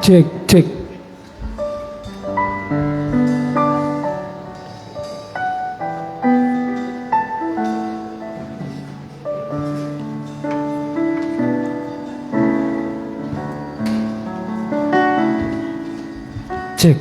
Cek, cek. Cek.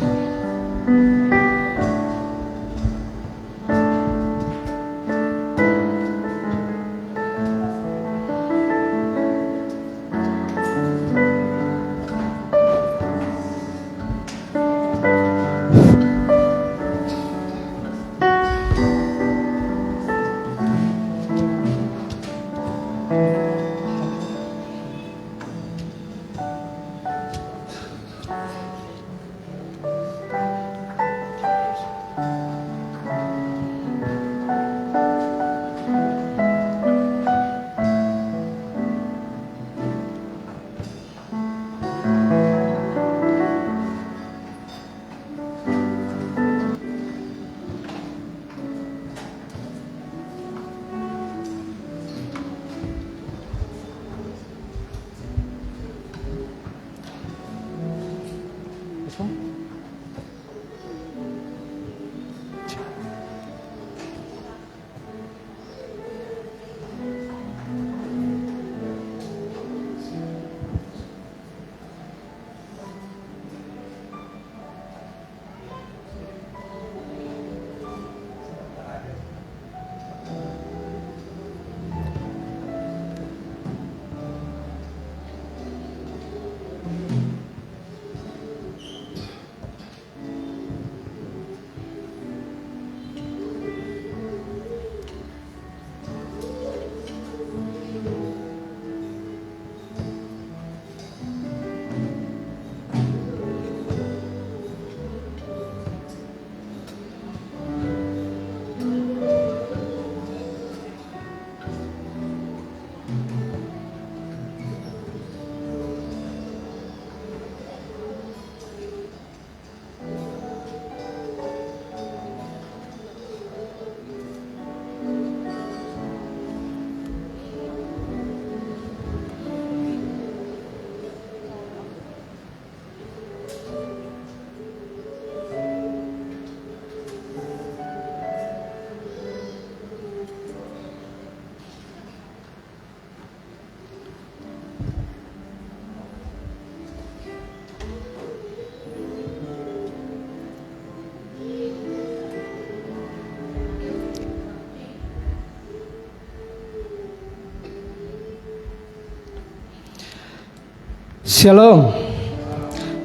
Shalom.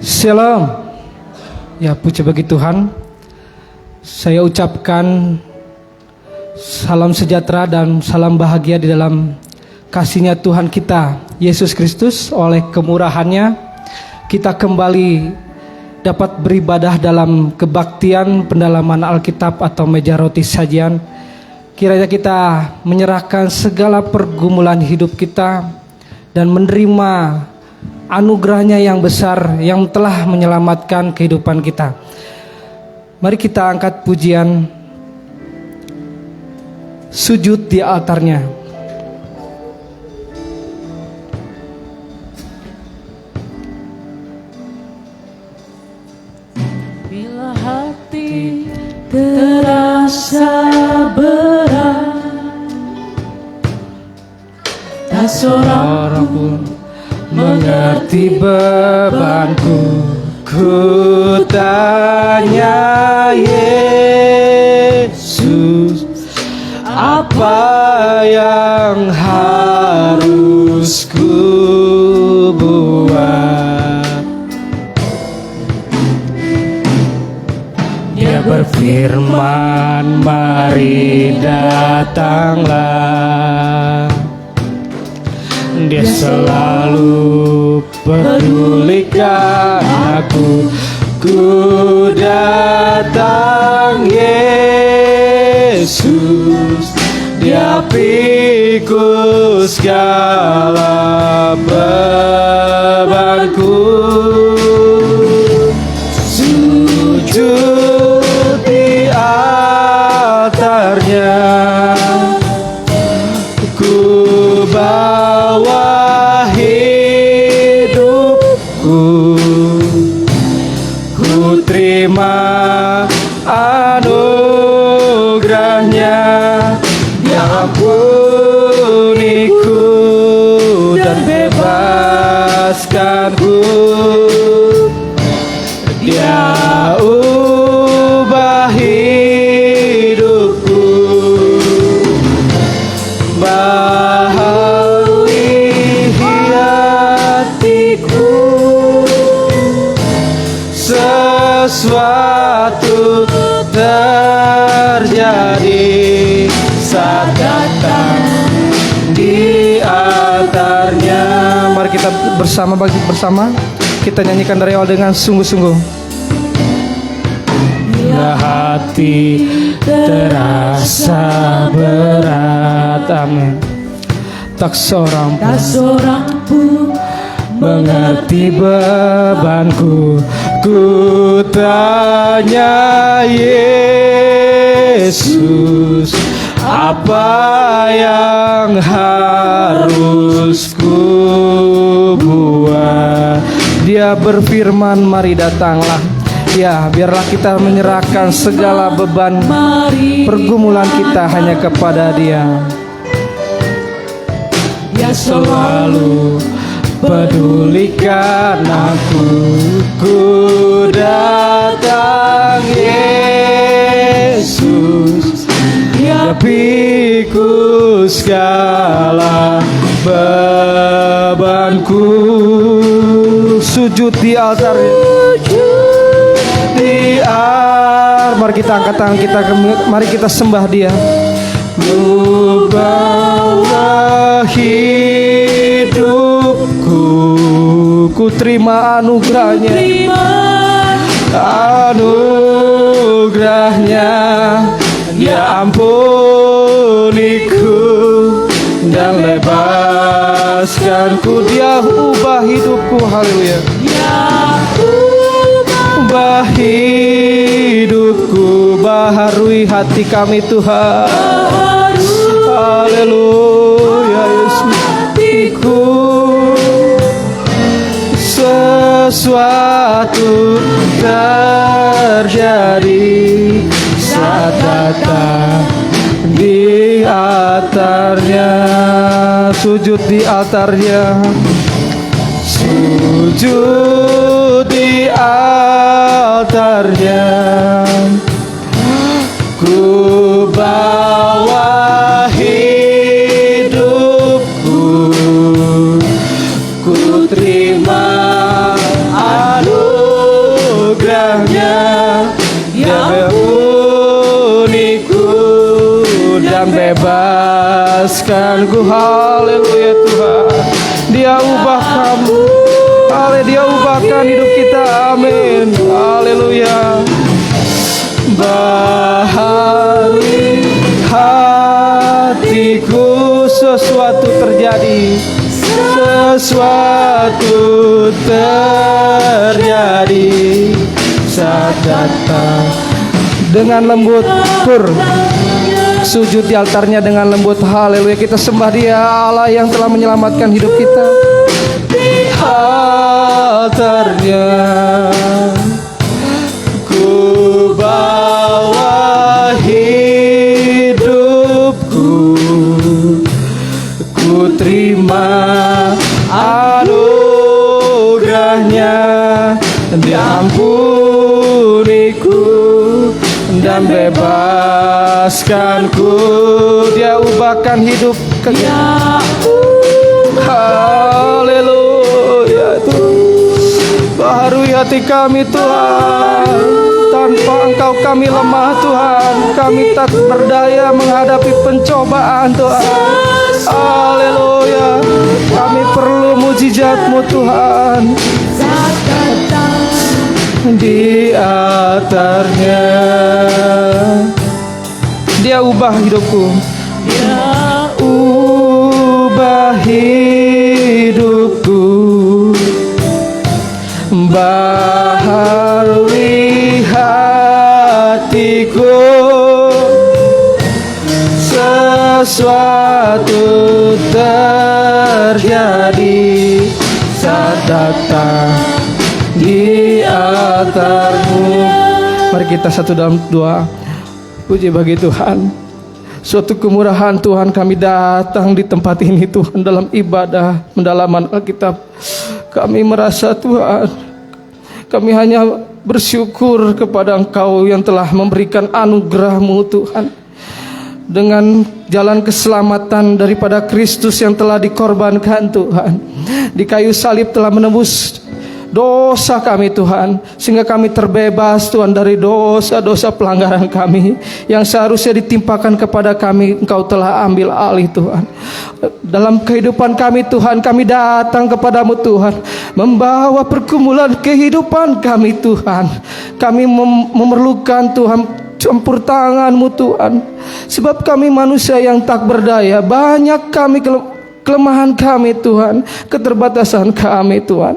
Shalom. Ya, puji bagi Tuhan. Saya ucapkan salam sejahtera dan salam bahagia di dalam kasih-Nya Tuhan kita Yesus Kristus. Oleh kemurahan-Nya kita kembali dapat beribadah dalam kebaktian pendalaman Alkitab atau meja roti sajian. Kiranya kita menyerahkan segala pergumulan hidup kita dan menerima anugerah-Nya yang besar yang telah menyelamatkan kehidupan kita. Mari kita angkat pujian sujud di altar-Nya. Bila hati terasa berat, tak seorang pun mengerti bebanku. Ku tanya Yesus, apa yang harus ku buat? Dia berfirman, mari datanglah. Dia selalu pedulikan aku. Ku datang Yesus, Dia pikul segala bebanku. Sujud di altar-Nya, ku bawa hidupku terima anugerahnya, Dia ampuniku dan bebaskanku. Dia ubah hidupku, baharui hatiku. Sesuatu terjadi saat datang di altarnya. Mari kita bersama kita nyanyikan dari awal dengan sungguh-sungguh. Bila hati terasa berat, amin, tak seorang pun mengerti bebanku. Ku tanya Yesus, apa yang harus ku buat? Dia berfirman, mari datanglah. Ya, biarlah kita menyerahkan segala beban pergumulan kita hanya kepada Dia. Dia selalu pedulikan aku. Ku datang Yesus, Dia pikul segala bebanku. Sujud di altar, mari kita angkat tangan kita, mari kita sembah Dia. Ku bawa hidupku, ku terima anugerahnya, anugerahnya. Dia ampuniku dan bebaskanku. Dia ubah hidupku, haleluya. Ubah hidupku, baharui hati kami Tuhan. Haleluya Yesus. Sesuatu terjadi saat datang di altarnya. Sujud di altarnya, sujud di altarnya. Ku bawa hidupku, ku terima anugerahnya. Dia ampuniku dan bebaskanku. Haleluya Tuhan. Dia ubah kamu, haleluya. Dia ubahkan hidup kita, amin. Haleluya. Baharui hatiku, sesuatu terjadi, sesuatu terjadi saat datang. Dengan lembut sujud di altarnya dengan lembut, haleluya. Kita sembah Dia, Allah yang telah menyelamatkan hidup kita. Di altarnya ku bawa hidupku, ku terima anugerahnya. Dia ampuniku dan bebaskanku. Dia ubahkan hidup kita. Haleluya Tuhan. Baharui hati kami Tuhan. Tanpa Engkau kami lemah Tuhan. Kami tak berdaya menghadapi pencobaan Tuhan. Haleluya. Kami perlu mujizat-Mu Tuhan. Di altarnya Dia ubah hidupku. Dia ubah hidupku, baharui hatiku. Sesuatu terjadi saat datang di altar-Mu. Mari kita satu dalam doa. Puji bagi Tuhan. Suatu kemurahan Tuhan, kami datang di tempat ini Tuhan, dalam ibadah pendalaman Alkitab. Kami merasa Tuhan, kami hanya bersyukur kepada Engkau yang telah memberikan anugerah-Mu Tuhan, dengan jalan keselamatan daripada Kristus yang telah dikorbankan Tuhan. Di kayu salib telah menebus dosa kami Tuhan, sehingga kami terbebas Tuhan dari dosa-dosa pelanggaran kami yang seharusnya ditimpakan kepada kami. Engkau telah ambil alih Tuhan. Dalam kehidupan kami Tuhan, kami datang kepadamu Tuhan, membawa pergumulan kehidupan kami Tuhan. Kami memerlukan Tuhan campur tangan-Mu Tuhan, sebab kami manusia yang tak berdaya. Banyak kami kelemahan kami Tuhan, keterbatasan kami Tuhan.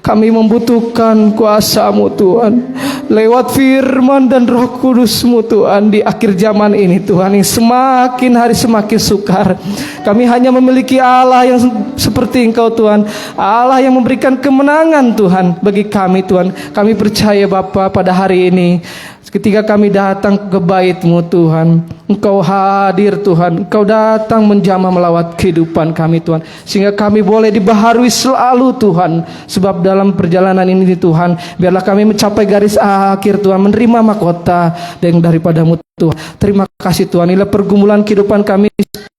Kami membutuhkan kuasa-Mu Tuhan, lewat firman dan Roh Kudus-Mu Tuhan. Di akhir zaman ini Tuhan, yang semakin hari semakin sukar, kami hanya memiliki Allah yang seperti Engkau Tuhan, Allah yang memberikan kemenangan Tuhan bagi kami Tuhan. Kami percaya Bapa, pada hari ini ketika kami datang ke bait-Mu Tuhan, Engkau hadir Tuhan, Engkau datang menjamah melawat kehidupan kami Tuhan, sehingga kami boleh dibaharui selalu Tuhan. Sebab dalam perjalanan ini Tuhan, biarlah kami mencapai garis akhir Tuhan, menerima mahkota yang daripada-Mu Tuhan. Terima kasih Tuhan, inilah pergumulan kehidupan kami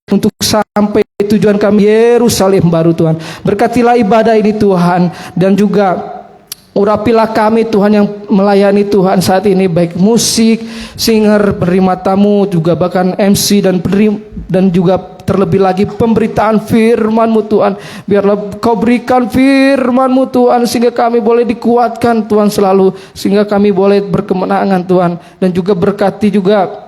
untuk sampai tujuan kami, Yerusalem baru Tuhan. Berkatilah ibadah ini Tuhan, dan juga urapilah kami Tuhan yang melayani Tuhan saat ini, baik musik, singer, penerima tamu, juga bahkan MC dan juga terlebih lagi pemberitaan firman-Mu Tuhan. Biarlah Kau berikan firman-Mu Tuhan, sehingga kami boleh dikuatkan Tuhan selalu, sehingga kami boleh berkemenangan Tuhan. Dan juga berkati juga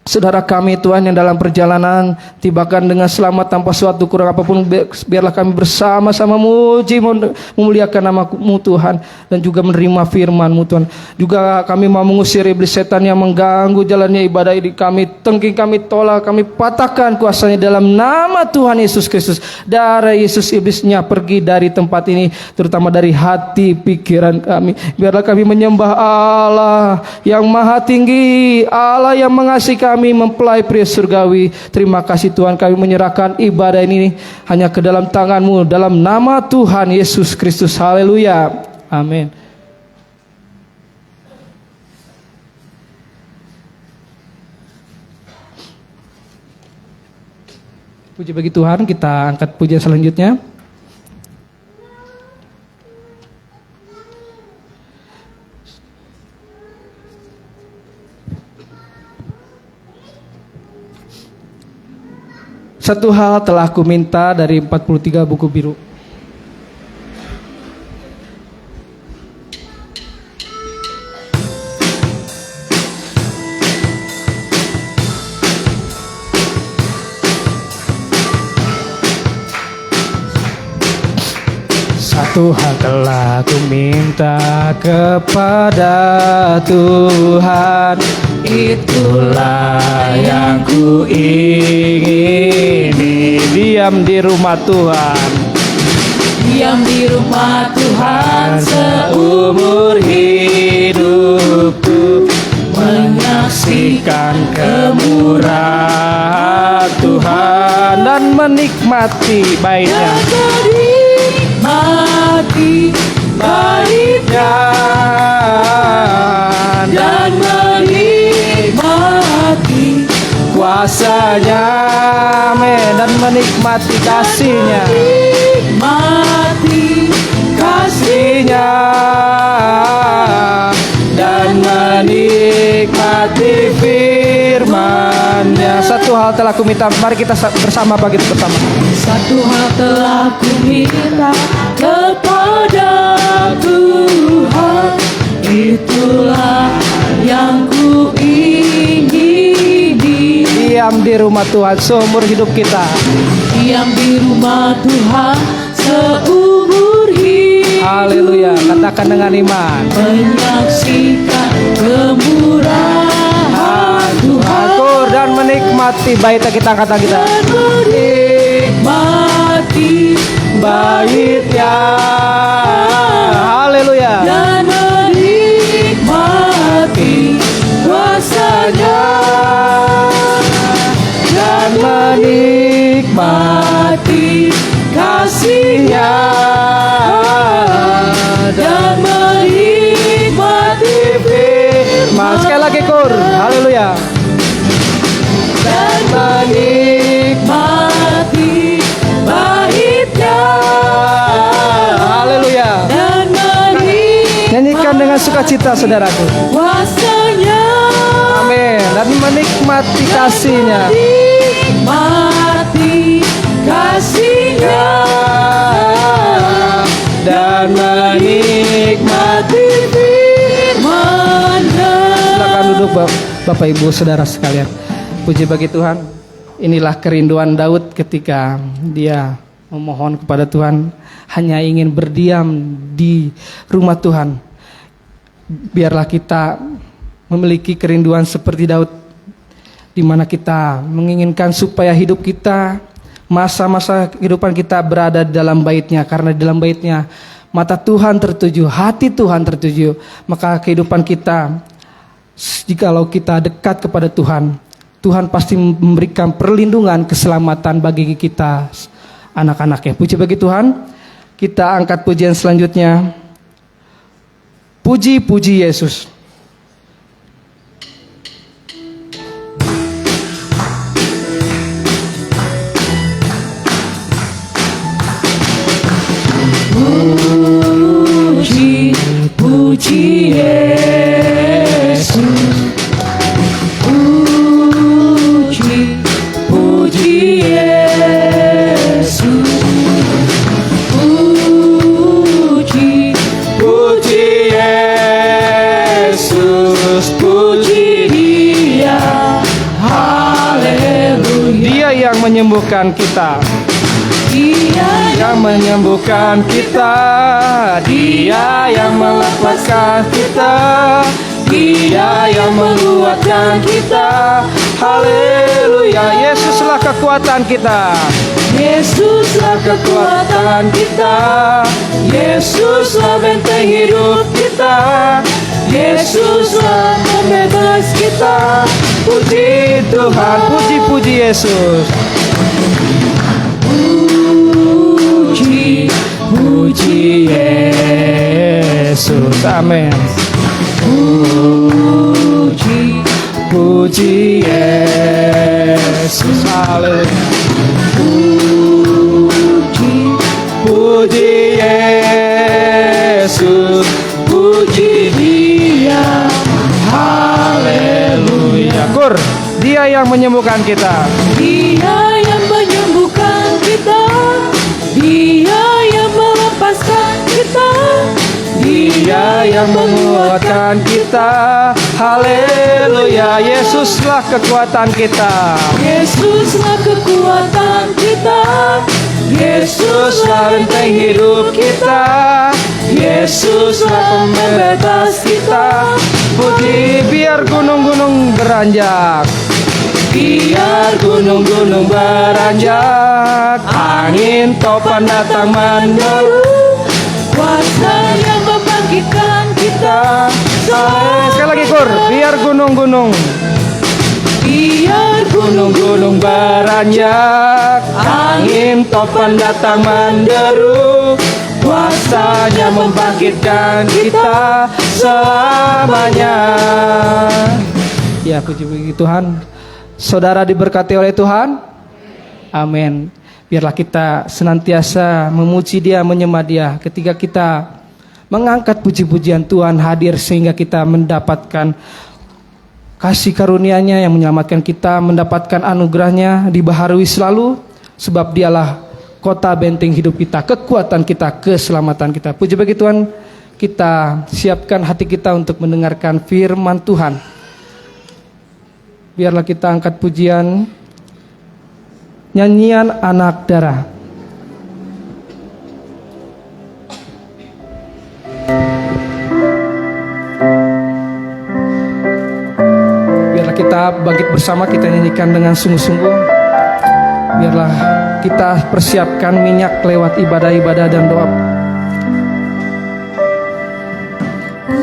saudara kami Tuhan yang dalam perjalanan, tibakan dengan selamat tanpa suatu kurang apapun. Biarlah kami bersama-sama muji memuliakan nama-Mu Tuhan, dan juga menerima firman-Mu Tuhan. Juga kami mau mengusir iblis setan yang mengganggu jalannya ibadah ini kami. Tengking kami tolak, kami patahkan kuasanya dalam nama Tuhan Yesus Kristus. Darah Yesus, iblisnya pergi dari tempat ini, terutama dari hati pikiran kami. Biarlah kami menyembah Allah yang maha tinggi, Allah yang mengasihi kami, mempelai pria surgawi. Terima kasih Tuhan, kami menyerahkan ibadah ini hanya ke dalam tangan-Mu, dalam nama Tuhan Yesus Kristus. Haleluya, amin. Puji bagi Tuhan. Kita angkat pujian selanjutnya. Satu hal telah aku minta, dari 43 buku biru. Satu hal telah aku minta kepada Tuhan, itulah yang ku ingini. Diam di rumah Tuhan, diam di rumah Tuhan seumur hidupku, menyaksikan kemurahan Tuhan dan menikmati baitnya. Mati baitnya dan menikmati kuasanya, amin, dan menikmati kasihnya, menikmati kasihnya, dan menikmati firman-Nya. Satu hal telah aku minta, mari kita bersama pagi itu bersama. Satu hal telah ku minta kepada Tuhan, itulah yang ku ingini. Diam di rumah Tuhan seumur hidup kita. Diam di rumah Tuhan seumur hidup. Haleluya, katakan dengan iman. Menyaksikan kemurahan Tuhan dan menikmati baitnya. Kita kata kita menikmati baitnya. Haleluya. Dan menikmati Sekali lagi kur. Haleluya. Dan menikmati pahitnya. Haleluya. Dan menikmati Nyanyikan dengan sukacita saudaraku. kuasanya. Amin. Dan menikmati kasihnya. Menikmati kasihnya. Dan menikmati firman-Nya. Silakan duduk Bapak Ibu Saudara sekalian. Puji bagi Tuhan. Inilah kerinduan Daud ketika dia memohon kepada Tuhan, hanya ingin berdiam di rumah Tuhan. Biarlah kita memiliki kerinduan seperti Daud, di mana kita menginginkan supaya hidup kita, masa-masa kehidupan kita berada di dalam bait-Nya, karena di dalam bait-Nya mata Tuhan tertuju, hati Tuhan tertuju. Maka kehidupan kita, jikalau kita dekat kepada Tuhan, Tuhan pasti memberikan perlindungan, keselamatan bagi kita anak-anaknya. Puji bagi Tuhan. Kita angkat pujian selanjutnya. Puji-puji Yesus. Puji, puji Yesus. Puji, puji Yesus. Puji, Puji Yesus. puji Dia. Haleluya. Dia yang menyembuhkan kita. Dia Yang menyembuhkan kita, Dia yang melepaskan kita, Dia yang menguatkan kita. Haleluya. Yesuslah kekuatan kita. Yesuslah kekuatan kita. Yesuslah benteng hidup kita. Yesuslah pembebas kita. Puji Tuhan, puji-puji Yesus. Puji, Puji Yesus. Amin. puji, Puji Yesus. Haleluya. puji, Puji Yesus. puji Dia. Haleluya. Kur, Dia yang menyembuhkan kita. Dia yang menyembuhkan kita. Dia yang melepaskan kita. Dia yang menguatkan kita. Haleluya. Yesuslah kekuatan kita. Yesuslah kekuatan kita. Yesuslah benteng hidup kita. Yesuslah pembebas kita. Puji, biar gunung-gunung beranjak. Biar gunung-gunung beranjak. Angin topan datang menderu. Kuasa yang membangkitkan kita. Sekali lagi kur, biar gunung-gunung. Biar Gunung-gunung beranjak. Angin topan datang menderu. Kuasanya membangkitkan kita selamanya. Ya, puji-puji Tuhan. Saudara diberkati oleh Tuhan. Amin. Biarlah kita senantiasa memuji Dia, menyembah Dia. Ketika kita mengangkat puji-pujian, Tuhan hadir sehingga kita mendapatkan kasih karunia-Nya yang menyelamatkan kita, mendapatkan anugerah-Nya, dibaharui selalu. Sebab Dialah kota benteng hidup kita, kekuatan kita, keselamatan kita. Puji bagi Tuhan. Kita siapkan hati kita untuk mendengarkan firman Tuhan. Biarlah kita angkat pujian nyanyian anak darah. Biarlah kita bangkit bersama, kita nyanyikan dengan sungguh-sungguh. Biarlah kita persiapkan minyak lewat ibadah-ibadah dan doa.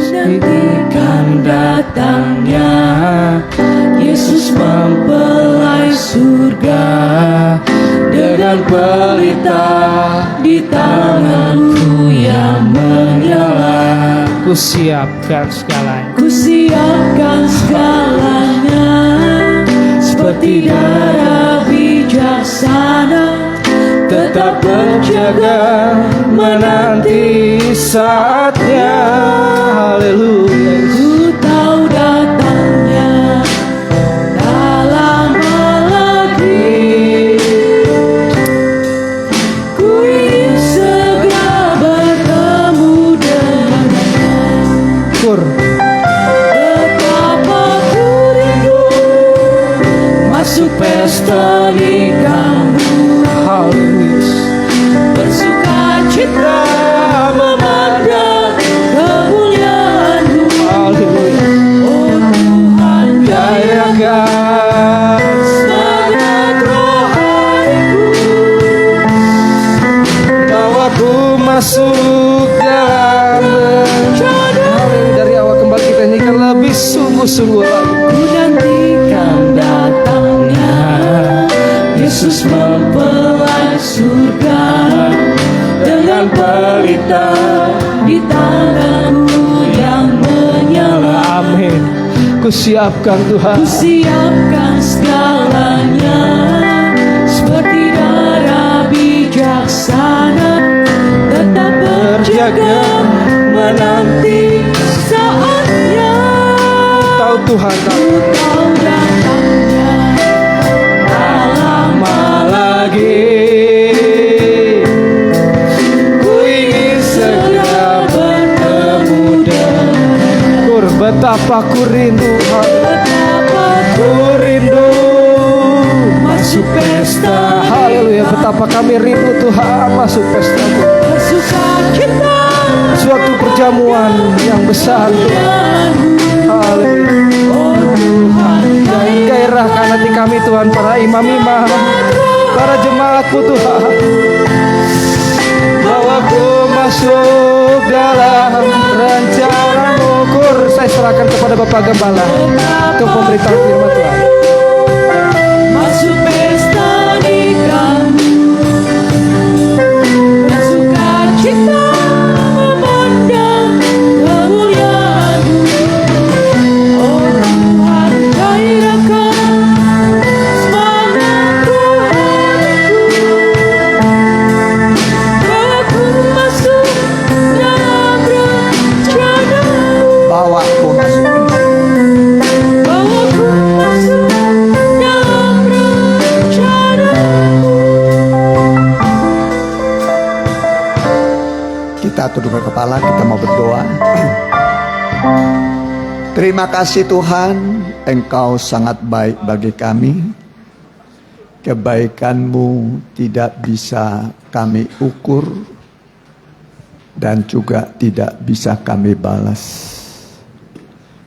Nantikan datangnya Yesus mempelai surga dengan pelita di tanganku yang menyala. Ku siapkan segalanya. Ku siapkan segalanya, seperti darah bijaksana, Tetap berjaga menanti saatnya. Haleluya. ku tahu datangnya tak lama lagi. Ku ingin segera bertemu dengannya. Kur. Betapa ku rindu masuk pesta nikahmu, Haleluya. bersuka cita memandang kemuliaan-Mu. Haleluya. Oh Tuhan, Gairahkan semangat rohaniku. bawaku masuk dalam rencana. Dari awal kembali kita nyanyikan lebih sungguh-sungguh lagi. Ku nantikan datangnya Yesus mempelai surga, dengan pelita di tanganmu yang menyala. Amin. Ku siapkan Tuhan. Ku siapkan segalanya, seperti darah bijaksana, tetap berjaga menanti saatnya. Tahu Tuhan, tahu. Ku tahu datangnya tak lama Lagi ku ingin segera bertemu dengannya. Kur, betapa ku rindu. Betapa Ku rindu masuk pesta Haleluya. Betapa kami rindu Tuhan masuk pesta-Mu. bersuka cita Suatu perjamuan yang besar Tuhan. Haleluya. Oh Tuhan, Gairahkan hati kami Tuhan, para imam-imam, para jemaat-Mu Tuhan. Bawaku masuk dalam rencana-Mu. Kur, saya serahkan kepada Bapak Gembala untuk memberitahu firman Tuhan. masuk pesta nikahmu, bersuka cita memandang kemuliaan-Mu. Oh Tuhan, gairahkan semangat rohaniku. Bawaku masuk dalam rencana-Mu. Bawaku masuk. Bawaku masuk dalam rencana-Mu. Kita tundukkan kepala, kita mau berdoa. Terima kasih Tuhan, Engkau sangat baik bagi kami. Kebaikan-Mu tidak bisa kami ukur dan juga tidak bisa kami balas.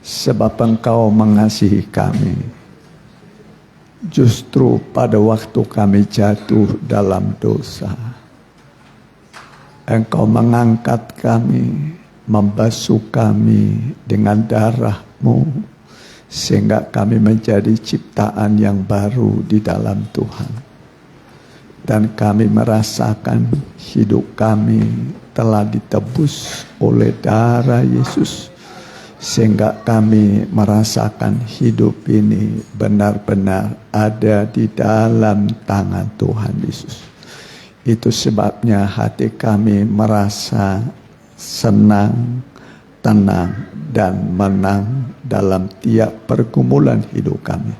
Sebab Engkau mengasihi kami. Justru pada waktu kami jatuh dalam dosa, Engkau mengangkat kami, membasuh kami dengan darah-Mu, sehingga kami menjadi ciptaan yang baru di dalam Tuhan. Dan kami merasakan hidup kami telah ditebus oleh darah Yesus, sehingga kami merasakan hidup ini benar-benar ada di dalam tangan Tuhan Yesus. Itu sebabnya hati kami merasa senang, tenang, dan menang dalam tiap pergumulan hidup kami.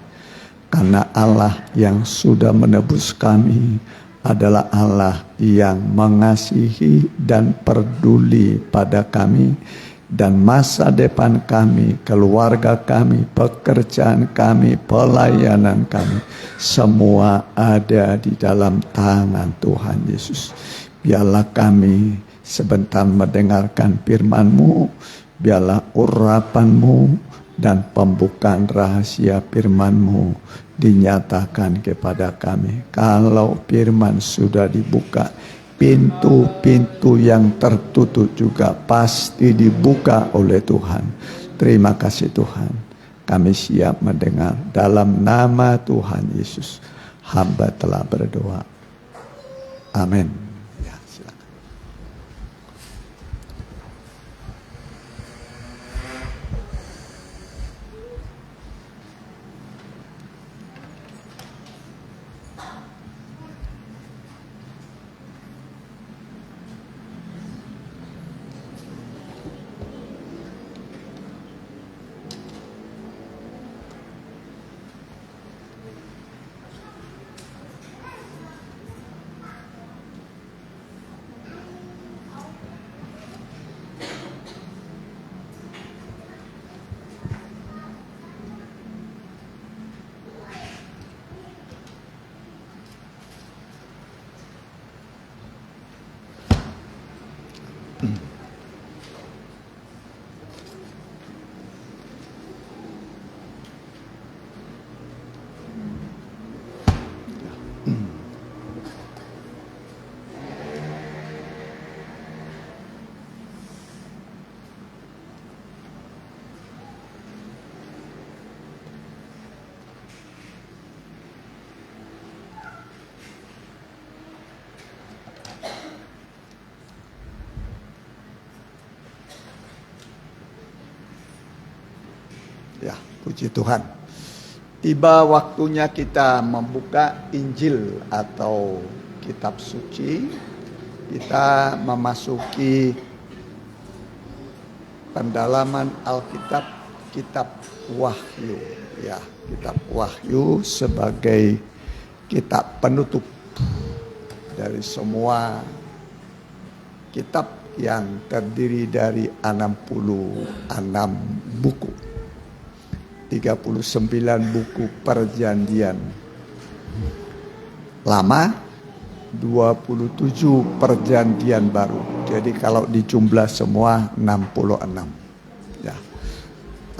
Karena Allah yang sudah menebus kami adalah Allah yang mengasihi dan peduli pada kami. Dan masa depan kami, keluarga kami, pekerjaan kami, pelayanan kami, semua ada di dalam tangan Tuhan Yesus. Biarlah kami sebentar mendengarkan firman-Mu, biarlah urapan-Mu dan pembukaan rahasia firman-Mu dinyatakan kepada kami. Kalau firman sudah dibuka, pintu-pintu yang tertutup juga pasti dibuka oleh Tuhan. Terima kasih Tuhan. Kami siap mendengar. Dalam nama Tuhan Yesus, hamba telah berdoa. Amin. Ya, silakan. Ya, puji Tuhan. Tiba waktunya kita membuka Injil atau kitab suci. Kita memasuki pendalaman Alkitab, kitab Wahyu. Ya, kitab Wahyu sebagai kitab penutup dari semua kitab yang terdiri dari 66 buku. 39 buku perjanjian lama, 27 perjanjian baru. Jadi kalau dijumlah semua 66. Ya.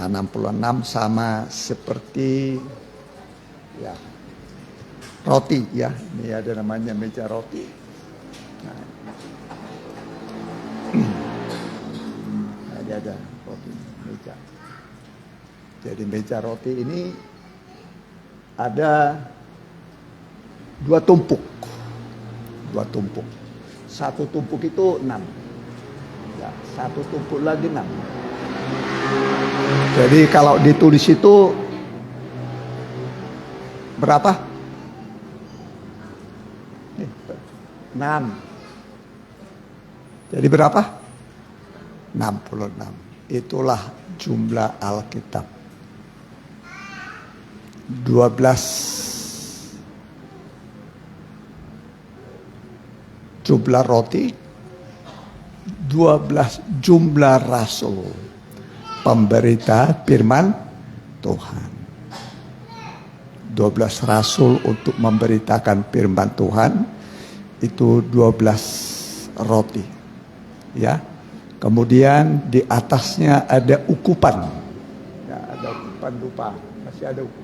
66 sama seperti ya roti ya. Ini ada namanya meja roti. Nah, ada roti meja. Jadi meja roti ini ada 2 tumpuk. 2 tumpuk. 1 tumpuk itu 6. Ya, 1 tumpuk lagi 6. Jadi kalau ditulis itu berapa? 6. Jadi berapa? 66. Itulah jumlah Alkitab. 12 jumlah roti, 12 jumlah rasul, pemberita firman Tuhan. 12 rasul untuk memberitakan firman Tuhan, itu 12 roti. Ya. Kemudian di atasnya ada ukupan. Ya, ada ukupan lupa, masih ada ukupan.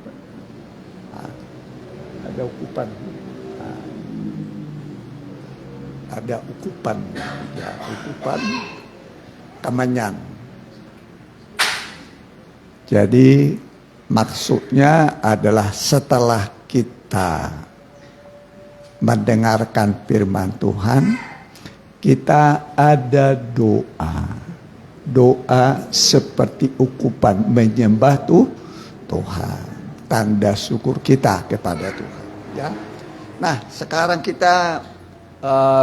Ada ukupan. Ada ukupan, ya, ukupan kemenyan. Jadi maksudnya adalah setelah kita mendengarkan firman Tuhan, kita ada doa. Doa seperti ukupan menyembah Tuhan. Tanda syukur kita kepada Tuhan. Ya. Nah, sekarang kita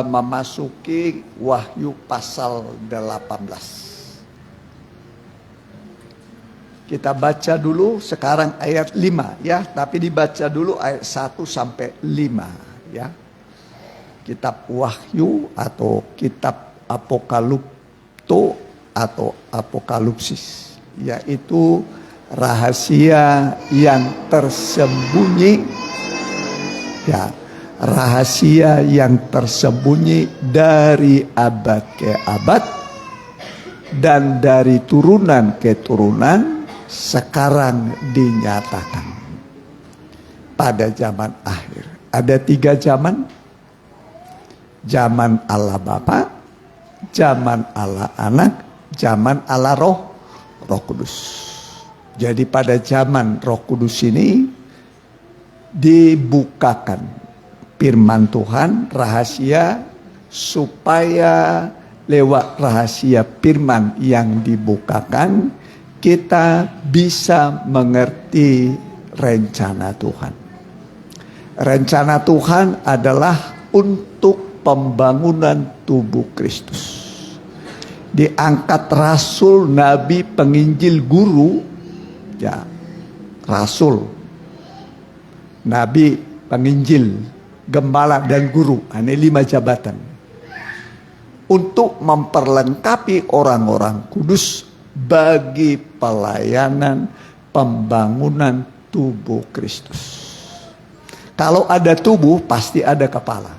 memasuki Wahyu pasal 18. Kita baca dulu sekarang ayat 5 ya, tapi dibaca dulu ayat 1 sampai 5 ya. Kitab Wahyu atau kitab Apokalipto atau Apokalipsis, yaitu rahasia yang tersembunyi ya. Rahasia yang tersembunyi dari abad ke abad dan dari turunan ke turunan sekarang dinyatakan pada zaman akhir. Ada 3 zaman. Zaman Allah Bapa, zaman Allah Anak, zaman Allah Roh Kudus. Jadi pada zaman Roh Kudus ini dibukakan firman Tuhan, rahasia, supaya lewat rahasia firman yang dibukakan kita bisa mengerti rencana Tuhan. Rencana Tuhan adalah untuk pembangunan tubuh Kristus. Diangkat rasul, nabi, penginjil, guru, ya, rasul, nabi, penginjil, gembala dan guru. Ini 5 jabatan. Untuk memperlengkapi orang-orang kudus bagi pelayanan pembangunan tubuh Kristus. Kalau ada tubuh pasti ada kepala.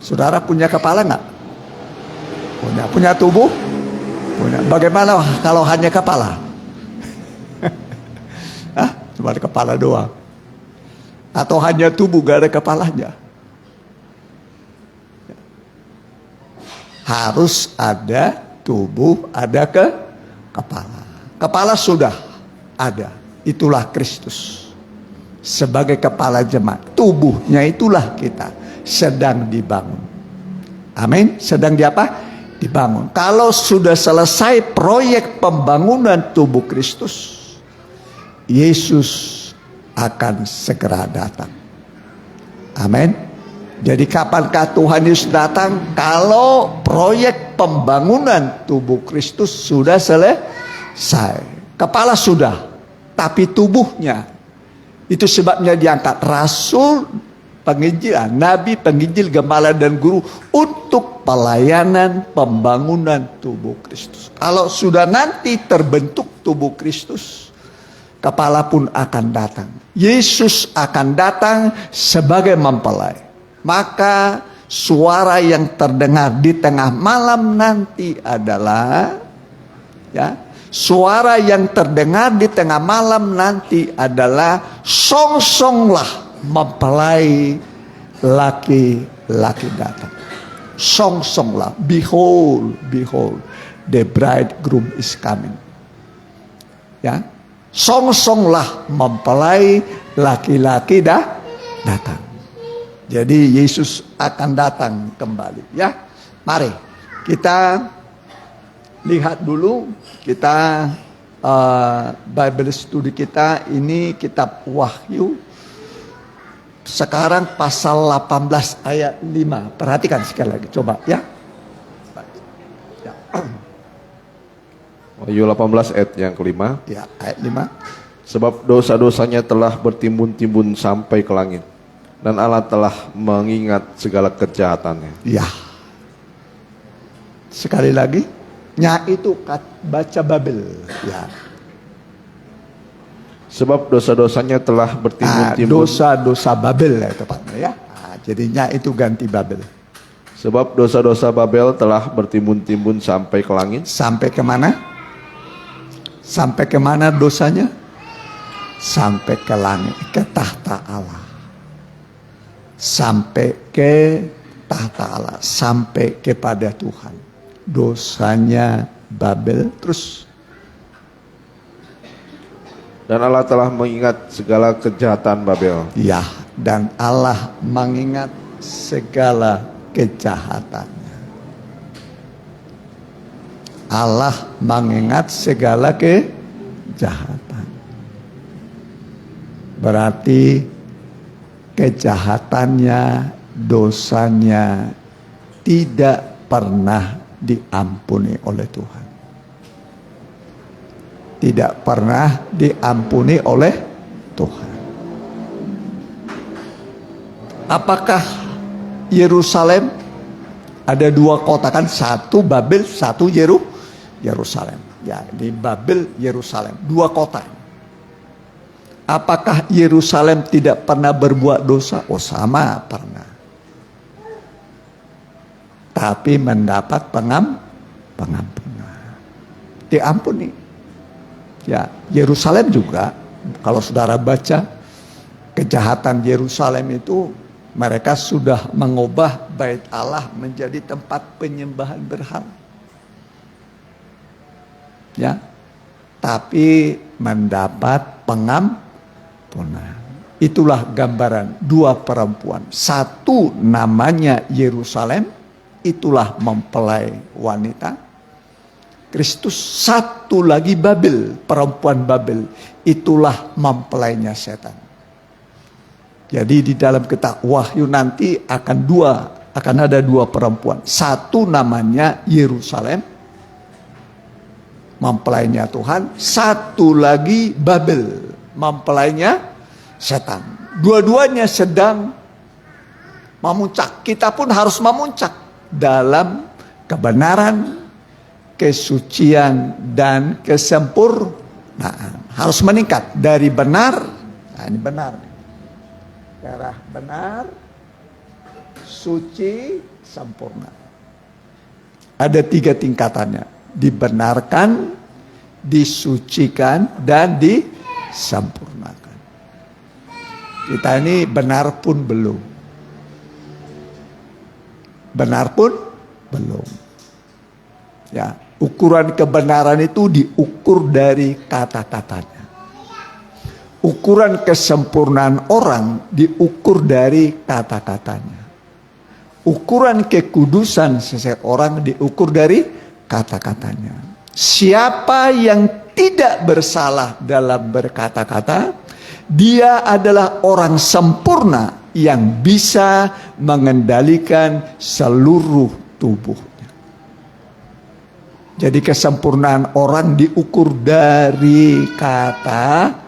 Saudara punya kepala enggak? Punya tubuh? Punya. Bagaimana kalau hanya kepala? Cuma ada kepala doang. Atau hanya tubuh gak ada kepalanya? Harus ada tubuh, ada kepala. Kepala sudah ada. Itulah Kristus. Sebagai kepala jemaat. Tubuhnya itulah kita. Sedang dibangun. Amin. Sedang dibangun. Kalau sudah selesai proyek pembangunan tubuh Kristus, Yesus akan segera datang. Amin. Jadi kapankah Tuhan Yesus datang? Kalau proyek pembangunan tubuh Kristus sudah selesai. Kepala sudah, tapi tubuhnya. Itu sebabnya diangkat rasul, penginjil, nabi, penginjil, gembala dan guru untuk pelayanan pembangunan tubuh Kristus. Kalau sudah nanti terbentuk tubuh Kristus, kepala pun akan datang. Yesus akan datang sebagai mempelai. Maka suara yang terdengar di tengah malam nanti adalah, ya, suara yang terdengar di tengah malam nanti adalah song-songlah mempelai laki-laki datang. Song-songlah, behold, behold, the bridegroom is coming. Ya, song-songlah mempelai laki-laki datang. Jadi Yesus akan datang kembali. Ya, mari kita lihat dulu. Kita Bible study kita ini kitab Wahyu. Sekarang pasal 18 ayat 5. Perhatikan sekali lagi, coba ya. Ya. Wahyu 18 ayat yang kelima. Ya, ayat 5. Sebab dosa-dosanya telah bertimbun-timbun sampai ke langit, dan Allah telah mengingat segala kejahatannya. Ya. Sekali lagi, nya itu baca Babel. Ya. Sebab dosa-dosanya telah bertimbun-timbun. Dosa-dosa Babel ya tepatnya ya. Jadinya itu ganti Babel. Sebab dosa-dosa Babel telah bertimbun-timbun sampai ke langit. Sampai kemana? Sampai kemana dosanya? Sampai ke langit, ke tahta Allah. Sampai ke tahta Allah, sampai kepada Tuhan. Dosanya Babel terus. Dan Allah telah mengingat segala kejahatan Babel. Ya, dan Allah mengingat segala kejahatannya. Allah mengingat segala kejahatan. Berarti kejahatannya, dosanya tidak pernah diampuni oleh Tuhan. Tidak pernah diampuni oleh Tuhan. Apakah Yerusalem, ada dua kota kan, satu Babel, satu Yerusalem. Ya, di Babel, Yerusalem, dua kota. Apakah Yerusalem tidak pernah berbuat dosa? Oh, sama, pernah. Tapi mendapat pengampunan. Diampuni. Ya, Yerusalem juga, kalau saudara baca kejahatan Yerusalem itu, mereka sudah mengubah bait Allah menjadi tempat penyembahan berhala. Ya, tapi mendapat pengampunan. Itulah gambaran dua perempuan. Satu namanya Yerusalem, itulah mempelai wanita Kristus. Satu lagi Babel, perempuan Babel, itulah mempelainya setan. Jadi di dalam kitab Wahyu nanti akan ada dua perempuan. Satu namanya Yerusalem, mempelainya Tuhan. Satu lagi Babel, mempelainya setan. Dua-duanya sedang memuncak. Kita pun harus memuncak dalam kebenaran, kesucian, dan kesempurnaan. Harus meningkat dari benar. Nah, ini benar. Darah benar, suci, sempurna. Ada tiga tingkatannya. Dibenarkan, disucikan, dan disempurnakan. Kita ini benar pun belum. Benar pun belum. Ya, ukuran kebenaran itu diukur dari kata-katanya. Ukuran kesempurnaan orang diukur dari kata-katanya. Ukuran kekudusan seseorang diukur dari kata-katanya. Siapa yang tidak bersalah dalam berkata-kata, dia adalah orang sempurna yang bisa mengendalikan seluruh tubuhnya. Jadi kesempurnaan orang diukur dari kata-katanya.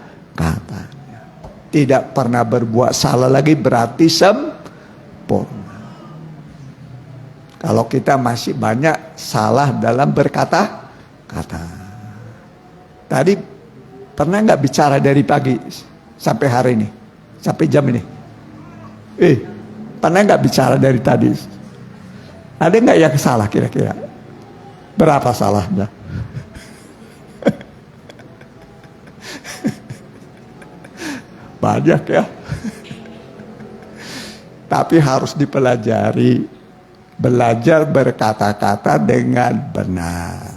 Tidak pernah berbuat salah lagi berarti sempurna. Kalau kita masih banyak salah dalam berkata-kata. Tadi pernah nggak bicara dari pagi sampai hari ini, sampai jam ini? Pernah nggak bicara dari tadi? Ada nggak yang salah kira-kira? Berapa salahnya? Banyak ya. Tapi harus dipelajari. Belajar berkata-kata dengan benar.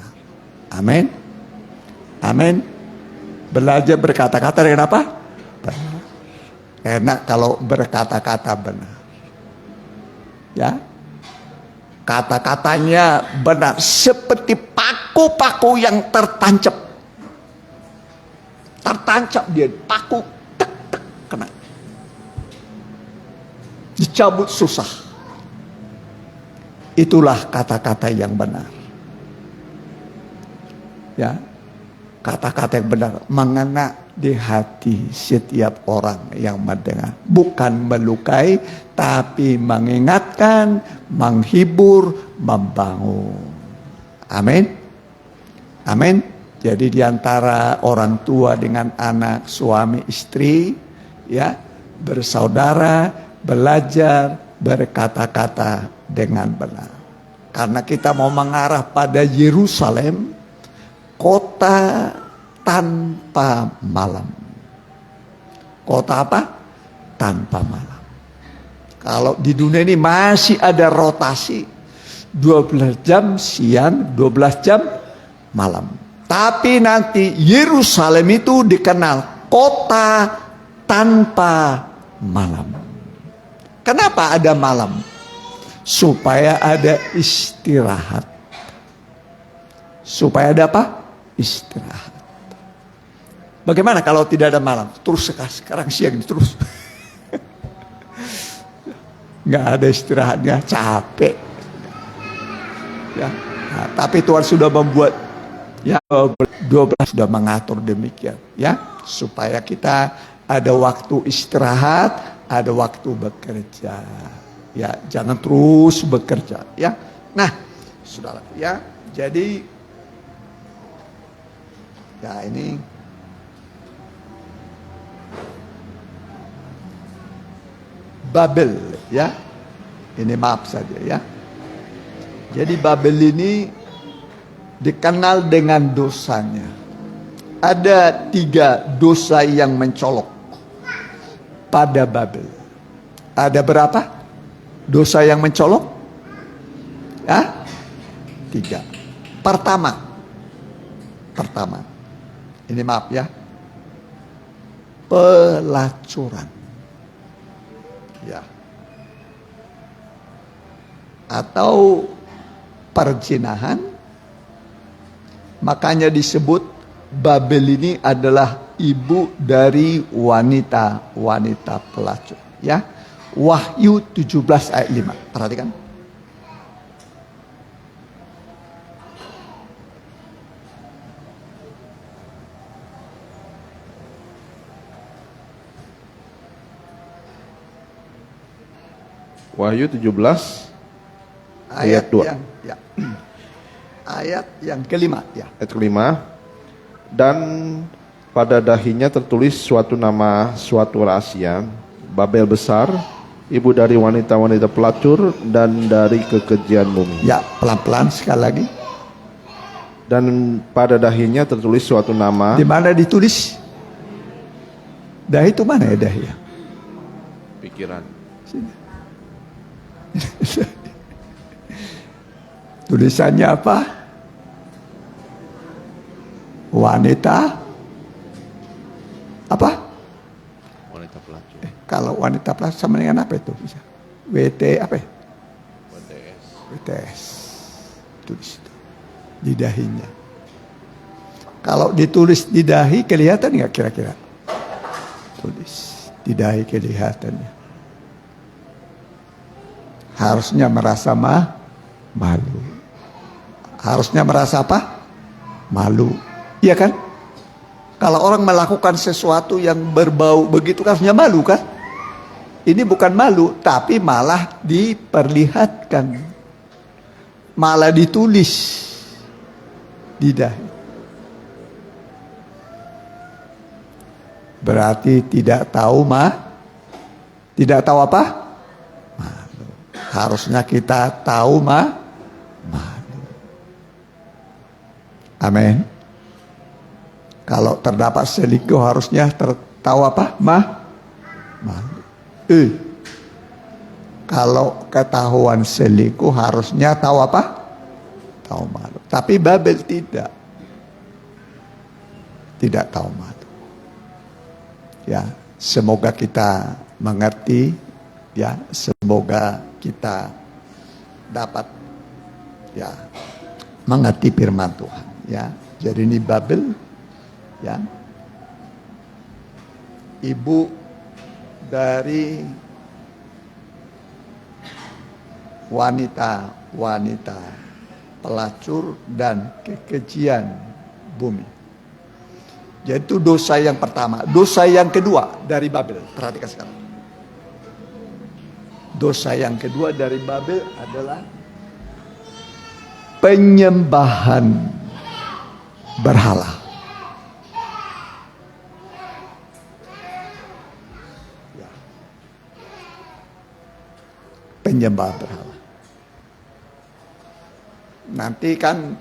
Amin. Amin. Belajar berkata-kata dengan apa? Benar. Enak kalau berkata-kata benar. Ya. Kata-katanya benar. Seperti paku-paku yang tertancap. Tertancap dia. Paku. Tek, tek, kena. Dicabut susah. Itulah kata-kata yang benar. Ya. Kata-kata yang benar mengena di hati setiap orang yang mendengar. Bukan melukai, tapi mengingatkan, menghibur, membangun. Amin. Amin. Jadi di antara orang tua dengan anak, suami, istri, ya, bersaudara, belajar berkata-kata dengan benar. Karena kita mau mengarah pada Yerusalem, kota tanpa malam. Kota apa? Tanpa malam. Kalau di dunia ini masih ada rotasi 12 jam siang, 12 jam malam. Tapi nanti Yerusalem itu dikenal kota tanpa malam. Kenapa ada malam? Supaya ada istirahat. Supaya ada apa? Istirahat. Bagaimana kalau tidak ada malam? Terus sekarang siang terus. Nggak ada istirahatnya, capek. Ya, nah, tapi Tuhan sudah membuat, ya, 12 sudah mengatur demikian, ya, supaya kita ada waktu istirahat, ada waktu bekerja. Ya, jangan terus bekerja, ya. Nah, saudara, ya. Jadi, ya ini Babel, ya. Ini maaf saja, ya. Jadi Babel ini dikenal dengan dosanya. Ada 3 dosa yang mencolok pada Babel. Ada berapa dosa yang mencolok? Ya, 3. Pertama, ini maaf ya, pelacuran, ya, atau perzinahan. Makanya disebut Babel ini adalah ibu dari wanita pelacur, ya. Wahyu 17 ayat 5. Perhatikan. Wahyu 17 ayat 2. Ya. Ayat yang kelima, ya. Ayat kelima. Dan pada dahinya tertulis suatu nama, suatu rahasia, Babel besar, ibu dari wanita-wanita pelacur dan dari kekejian bumi. Ya, pelan-pelan sekali lagi. Dan pada dahinya tertulis suatu nama. Di mana ditulis? Dahi itu mana ya dahi? Pikiran. Tulisannya apa? Wanita apa? Wanita pelacur. Kalau wanita pelacur sama dengan apa itu bisa? WT apa? WTS. Tulis itu di dahinya. Kalau ditulis di dahi kelihatan nggak kira-kira? Tulis di dahi kelihatannya. Harusnya merasa malu. Harusnya merasa apa? Malu. Iya kan? Kalau orang melakukan sesuatu yang berbau begitu kan harusnya malu kan? Ini bukan malu, tapi malah diperlihatkan. Malah ditulis di dahi. Berarti tidak tahu tidak tahu apa? Malu. Harusnya kita tahu malu. Amin. Kalau terdapat selingkuh harusnya tahu apa? Malu. Kalau ketahuan selingkuh harusnya tahu apa? Tahu malu. Tapi Babel tidak. Tidak tahu malu. Ya, semoga kita mengerti, ya, semoga kita dapat ya mengerti firman Tuhan, ya. Jadi ini Babel, ya. Ibu dari wanita pelacur dan kekejian bumi. Yaitu dosa yang pertama. Dosa yang kedua dari Babel. Perhatikan sekarang. Dosa yang kedua dari Babel adalah penyembahan berhala. Ya. Penyembahan berhala. Nanti kan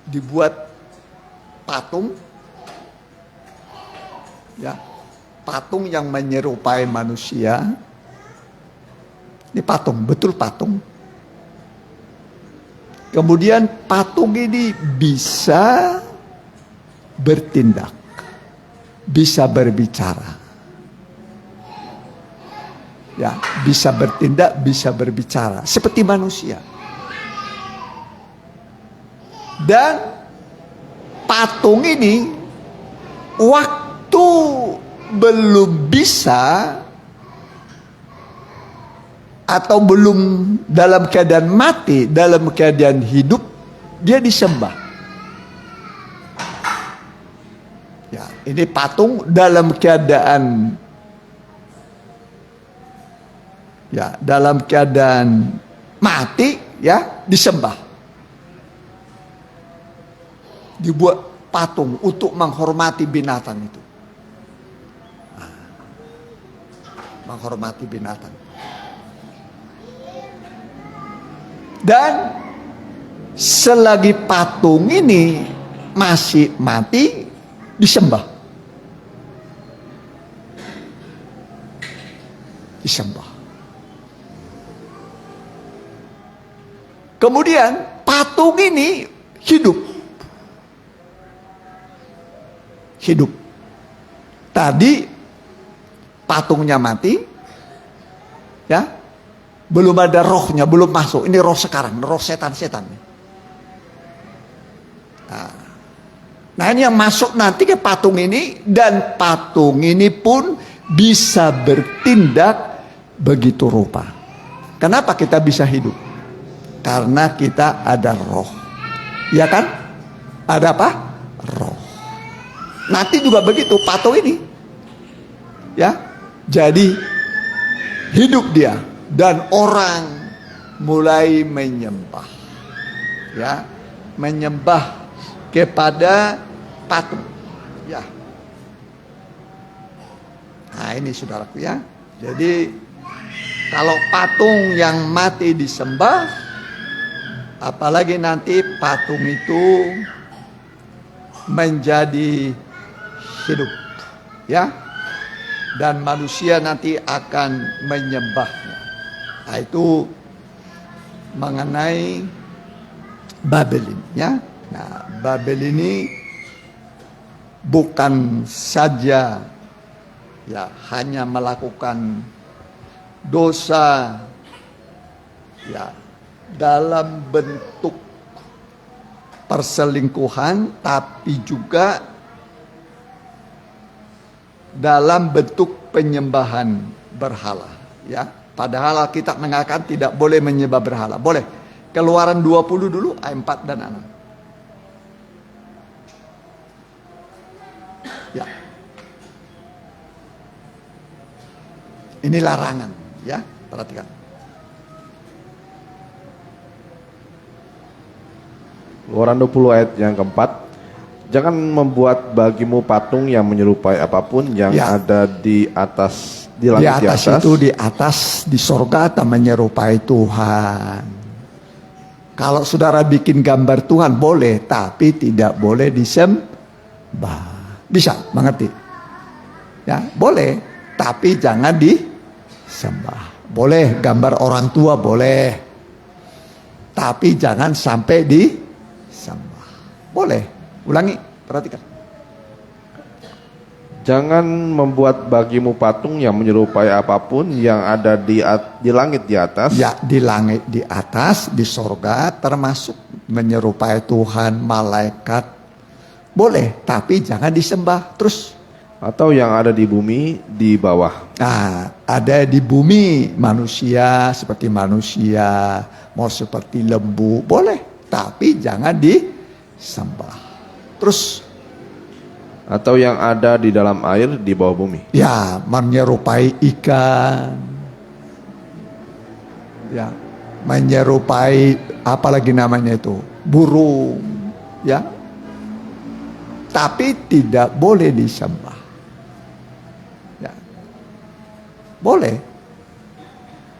dibuat patung, ya, patung yang menyerupai manusia. Ini patung, betul patung. Kemudian patung ini bisa bertindak, bisa berbicara. Ya, bisa bertindak, bisa berbicara seperti manusia. Dan patung ini waktu belum bisa atau belum dalam keadaan mati, dalam keadaan hidup, dia disembah. Ya, ini patung dalam keadaan, ya, dalam keadaan mati, ya, disembah. Dibuat patung untuk menghormati binatang itu. Nah, menghormati binatang. Dan selagi patung ini masih mati, disembah. Disembah. Kemudian patung ini hidup. Hidup. Tadi patungnya mati, ya, belum ada rohnya, belum masuk. Ini roh sekarang, roh setan-setan. Nah, ini yang masuk nanti ke patung ini, dan patung ini pun bisa bertindak begitu rupa. Kenapa kita bisa hidup? Karena kita ada roh, ya kan? Ada apa? Roh. Nanti juga begitu patung ini, ya, jadi hidup dia dan orang mulai menyembah, ya, menyembah kepada patung, ya. Nah ini saudaraku, ya. Jadi kalau patung yang mati disembah, apalagi nanti patung itu menjadi hidup, ya, dan manusia nanti akan menyembahnya. Nah, itu mengenai Babel ini, ya. Nah, Babel ini bukan saja, ya, hanya melakukan dosa, ya, dalam bentuk perselingkuhan, tapi juga dalam bentuk penyembahan berhala, ya. Padahal Alkitab mengatakan tidak boleh menyembah berhala. Boleh. Keluaran 20 dulu ayat 4 dan 6. Ya. Ini larangan, ya. Perhatikan. Keluaran 20 ayat yang keempat. Jangan membuat bagimu patung yang menyerupai apapun yang Ya. ada di atas, di Di langit atas itu, di atas, di sorga atau menyerupai Tuhan. Kalau saudara bikin gambar Tuhan boleh, tapi tidak boleh disembah. Bisa, mengerti? Ya, boleh, tapi jangan disembah. Boleh gambar orang tua boleh, tapi jangan sampai disembah. Boleh, ulangi, perhatikan. Jangan membuat bagimu patung yang menyerupai apapun yang ada di langit di atas. Ya, di langit di atas, di sorga, termasuk menyerupai Tuhan, malaikat. Boleh, tapi jangan disembah. Terus, Atau yang ada di bumi di bawah. nah, ada di bumi manusia, seperti manusia, mau seperti lembu, boleh, tapi jangan disembah. Terus, Atau yang ada di dalam air di bawah bumi. ya, menyerupai ikan, ya, menyerupai apalagi namanya itu, burung, ya, tapi tidak boleh disembah, ya, boleh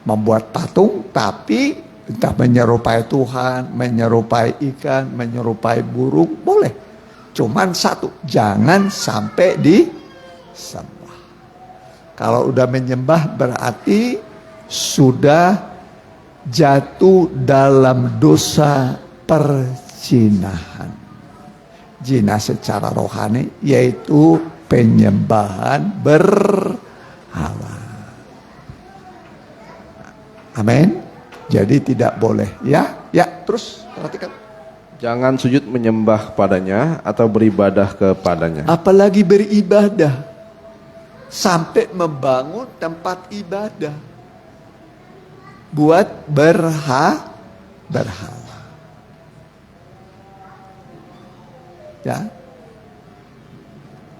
membuat patung, tapi entah menyerupai Tuhan, menyerupai ikan, menyerupai burung, boleh. Cuman satu, jangan sampai disembah. Kalau udah menyembah berarti sudah jatuh dalam dosa perzinahan. Zina secara rohani yaitu penyembahan berhala. Amin. Jadi tidak boleh, ya. Ya, terus perhatikan. Jangan sujud menyembah padanya atau beribadah kepadanya. Apalagi beribadah, sampai membangun tempat ibadah buat berhala. Ya,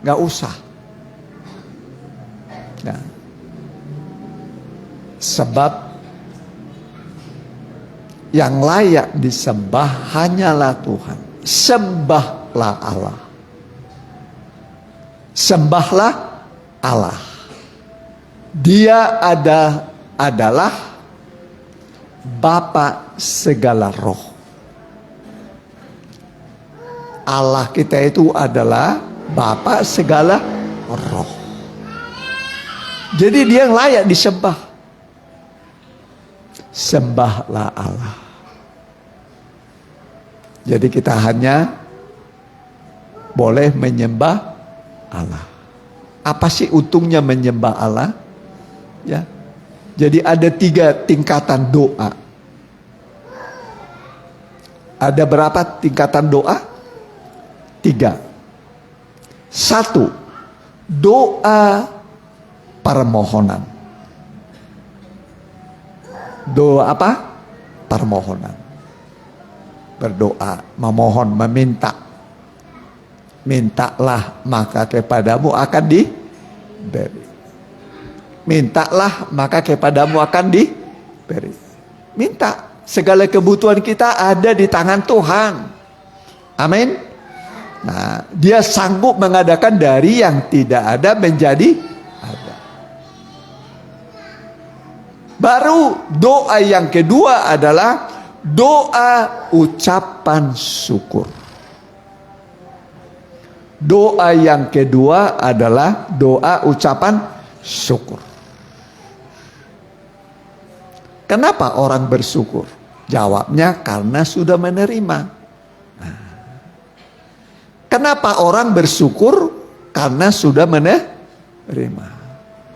nggak usah. Ya. Sebab yang layak disembah hanyalah Tuhan. Sembahlah Allah. Sembahlah Allah. Dia adalah Bapa segala roh. Allah kita itu adalah Bapa segala roh. Jadi dia yang layak disembah. Sembahlah Allah. Jadi kita hanya boleh menyembah Allah. Apa sih untungnya menyembah Allah? Ya. Jadi ada 3 tingkatan doa. Ada berapa tingkatan doa? 3. 1. Doa permohonan. Doa apa? Permohonan. Berdoa, memohon, meminta. Mintalah maka kepadamu akan diberi. Mintalah maka kepadamu akan diberi. Minta. Segala kebutuhan kita ada di tangan Tuhan. Amin. Nah, dia sanggup mengadakan dari yang tidak ada menjadi ada. Baru doa yang kedua adalah doa ucapan syukur. Doa yang kedua adalah doa ucapan syukur. Kenapa orang bersyukur? Jawabnya karena sudah menerima. Kenapa orang bersyukur? Karena sudah menerima.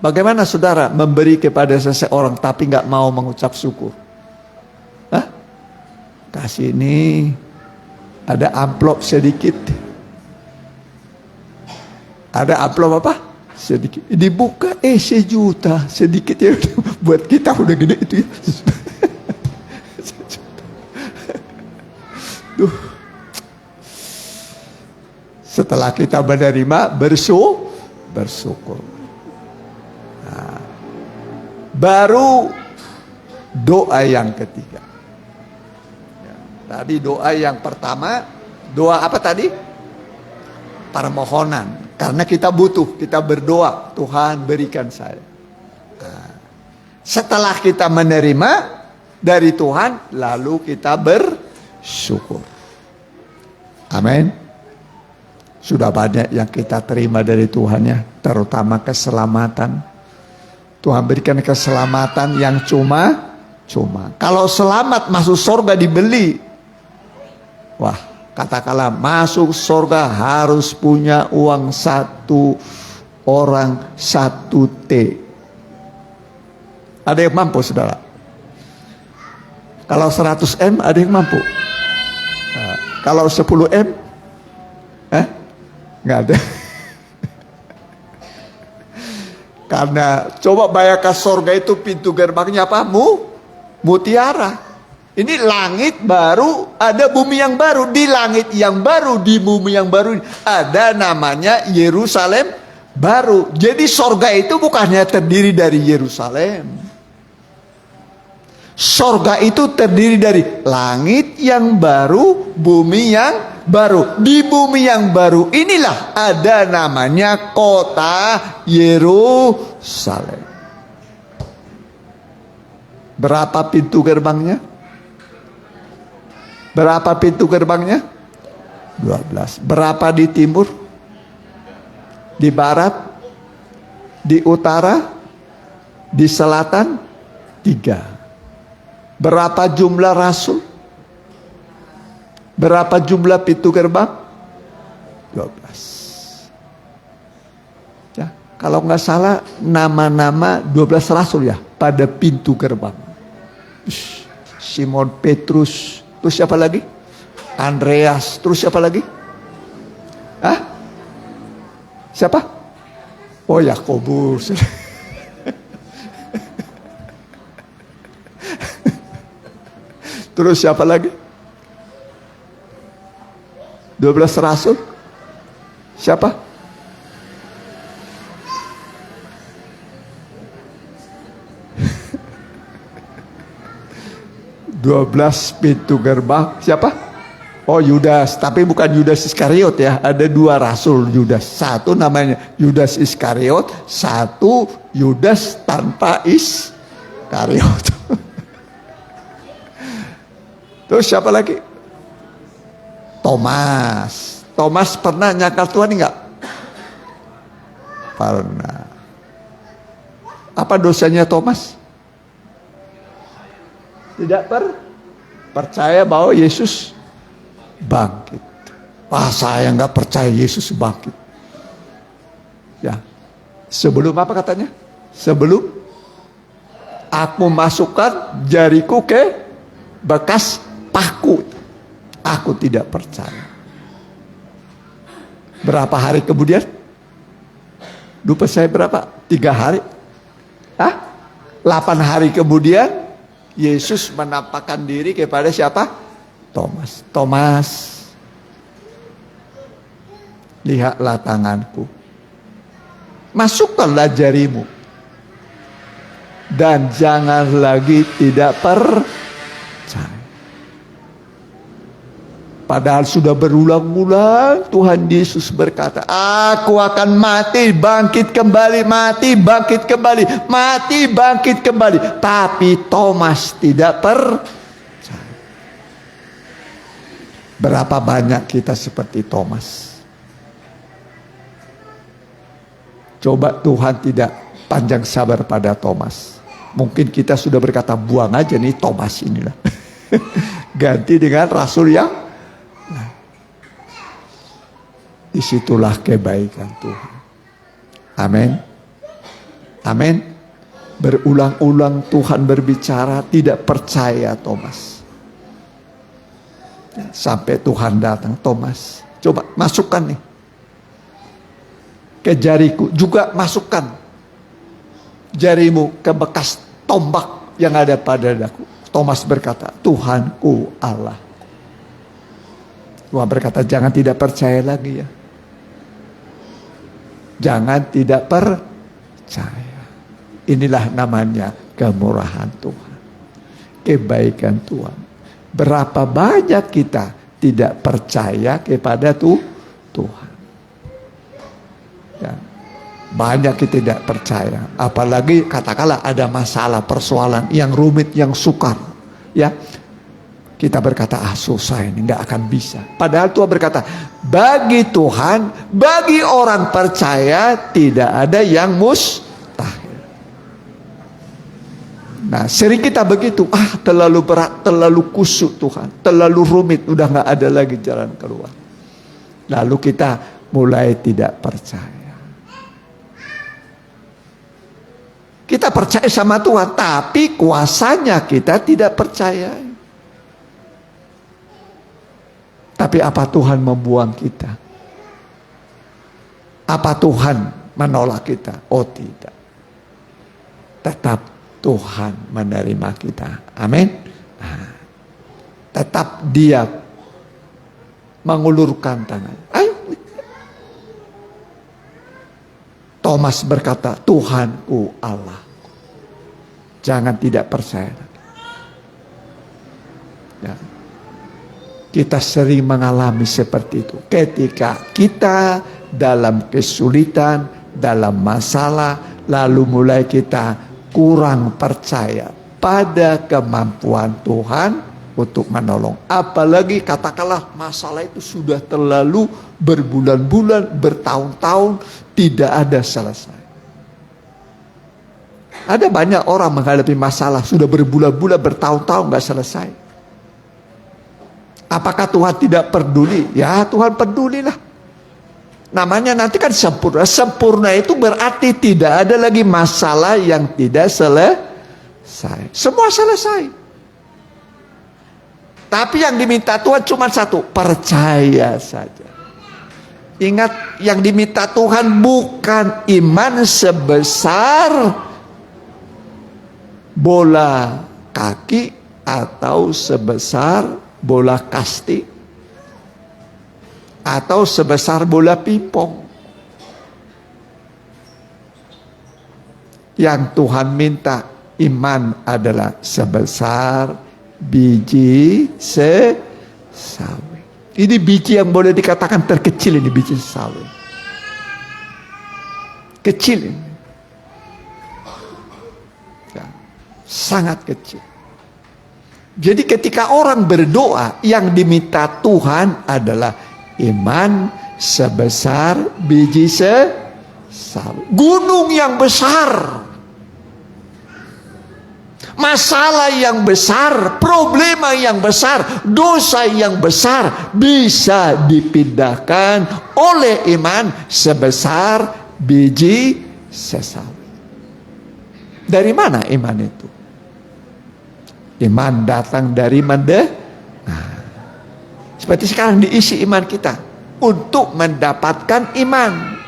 Bagaimana saudara memberi kepada seseorang tapi nggak mau mengucap syukur? Hah? Kasih ini Ada amplop sedikit. Ada amplop apa? Sedikit. Dibuka, 1 juta. Sedikit ya. Buat kita udah gede itu ya. Duh. Setelah kita menerima, bersyukur. Nah, baru doa yang ketiga. Ya, tadi doa yang pertama, doa apa tadi? Permohonan. Karena kita butuh, kita berdoa, Tuhan berikan saya. Nah, setelah kita menerima dari Tuhan, lalu kita bersyukur. Amin. Sudah banyak yang kita terima dari Tuhan ya, terutama keselamatan. Tuhan berikan keselamatan yang cuma. Kalau selamat masuk surga dibeli. Wah, katakanlah masuk surga harus punya uang 1 orang 1 T. Ada yang mampu, saudara? Kalau 100 M ada yang mampu? Nah, kalau 10 M? Nggak ada. Karena coba bayangkan surga itu pintu gerbangnya apa? Mutiara. Ini langit baru, ada bumi yang baru. Di langit yang baru, di bumi yang baru ada namanya Yerusalem baru. Jadi surga itu bukannya terdiri dari Yerusalem. Surga itu terdiri dari langit yang baru, bumi yang baru. Di bumi yang baru inilah ada namanya kota Yerusalem. Berapa pintu gerbangnya? Berapa pintu gerbangnya? 12. Berapa di timur? Di barat? Di utara? Di selatan? 3. Berapa jumlah rasul? Berapa jumlah pintu gerbang? 12. Ya, kalau nggak salah nama-nama 12 rasul ya pada pintu gerbang. Simon Petrus, terus siapa lagi? Andreas, terus siapa lagi? Hah? Siapa? Oh, Yakobus. Terus siapa lagi? 12 rasul? Siapa? "12 pintu gerbang." Siapa? Oh, Yudas. Tapi bukan Yudas Iskariot ya. Ada 2 rasul Yudas. Satu namanya Yudas Iskariot. Satu Yudas tanpa Iskariot. Terus siapa lagi? Thomas. Thomas pernah nyakal Tuhan enggak? Pernah. Apa dosanya Thomas? Tidak percaya bahwa Yesus bangkit. Wah, saya nggak percaya Yesus bangkit. Ya. Sebelum apa katanya? Sebelum aku masukkan jariku ke bekas paku, aku tidak percaya. Berapa hari kemudian? Lupa saya berapa? 3 hari? 8 hari kemudian Yesus menampakkan diri kepada siapa? Thomas. Thomas, lihatlah tanganku, masukkanlah jarimu, dan jangan lagi tidak percaya. Padahal sudah berulang-ulang Tuhan Yesus berkata, aku akan mati, bangkit kembali, mati, bangkit kembali, mati, bangkit kembali. Tapi Thomas tidak percaya. Berapa banyak kita seperti Thomas? Coba Tuhan tidak panjang sabar pada Thomas. Mungkin kita sudah berkata, buang aja nih Thomas inilah. Ganti dengan rasul yang disitulah kebaikan Tuhan. Amin. Amin. Berulang-ulang Tuhan berbicara, tidak percaya Thomas. Sampai Tuhan datang, Thomas, coba masukkan nih ke jariku, juga masukkan jarimu ke bekas tombak yang ada pada dadaku. Thomas berkata, Tuhanku Allah. Tuhan berkata, jangan tidak percaya lagi ya. Jangan tidak percaya. Inilah namanya kemurahan Tuhan, kebaikan Tuhan. Berapa banyak kita tidak percaya kepada Tuhan. Ya. Banyak kita tidak percaya. Apalagi katakanlah ada masalah, persoalan yang rumit, yang sukar. Ya, kita berkata, susah ini, nggak akan bisa. Padahal Tuhan berkata, bagi Tuhan, bagi orang percaya tidak ada yang mustahil. Nah, sering kita begitu, terlalu berat, terlalu kusut Tuhan, terlalu rumit, udah nggak ada lagi jalan keluar. Lalu kita mulai tidak percaya. Kita percaya sama Tuhan, tapi kuasanya kita tidak percaya. Tapi apa Tuhan membuang kita? Apa Tuhan menolak kita? Oh tidak. Tetap Tuhan menerima kita. Amin. Nah, tetap Dia mengulurkan tangan. Ayo. Thomas berkata, Tuhanku Allah. Jangan tidak percaya. Ya. Kita sering mengalami seperti itu. Ketika kita dalam kesulitan, dalam masalah, lalu mulai kita kurang percaya pada kemampuan Tuhan untuk menolong. Apalagi katakanlah masalah itu sudah terlalu berbulan-bulan, bertahun-tahun, tidak ada selesai. Ada banyak orang menghadapi masalah sudah berbulan-bulan, bertahun-tahun gak selesai. Apakah Tuhan tidak peduli? Ya, Tuhan pedulilah. Namanya nanti kan sempurna. Sempurna itu berarti tidak ada lagi masalah yang tidak selesai. Semua selesai. Tapi yang diminta Tuhan cuma satu, percaya saja. Ingat, yang diminta Tuhan bukan iman sebesar bola kaki atau sebesar bola kasti atau sebesar bola pingpong. Yang Tuhan minta iman adalah sebesar biji sesawi. Ini biji yang boleh dikatakan terkecil, ini biji sesawi. Kecil ini. Ya, sangat kecil. Jadi ketika orang berdoa, yang diminta Tuhan adalah iman sebesar biji sesawi. Gunung yang besar, masalah yang besar, problema yang besar, dosa yang besar bisa dipindahkan oleh iman sebesar biji sesawi. Dari mana iman itu? Iman datang dari seperti sekarang diisi iman kita untuk mendapatkan iman,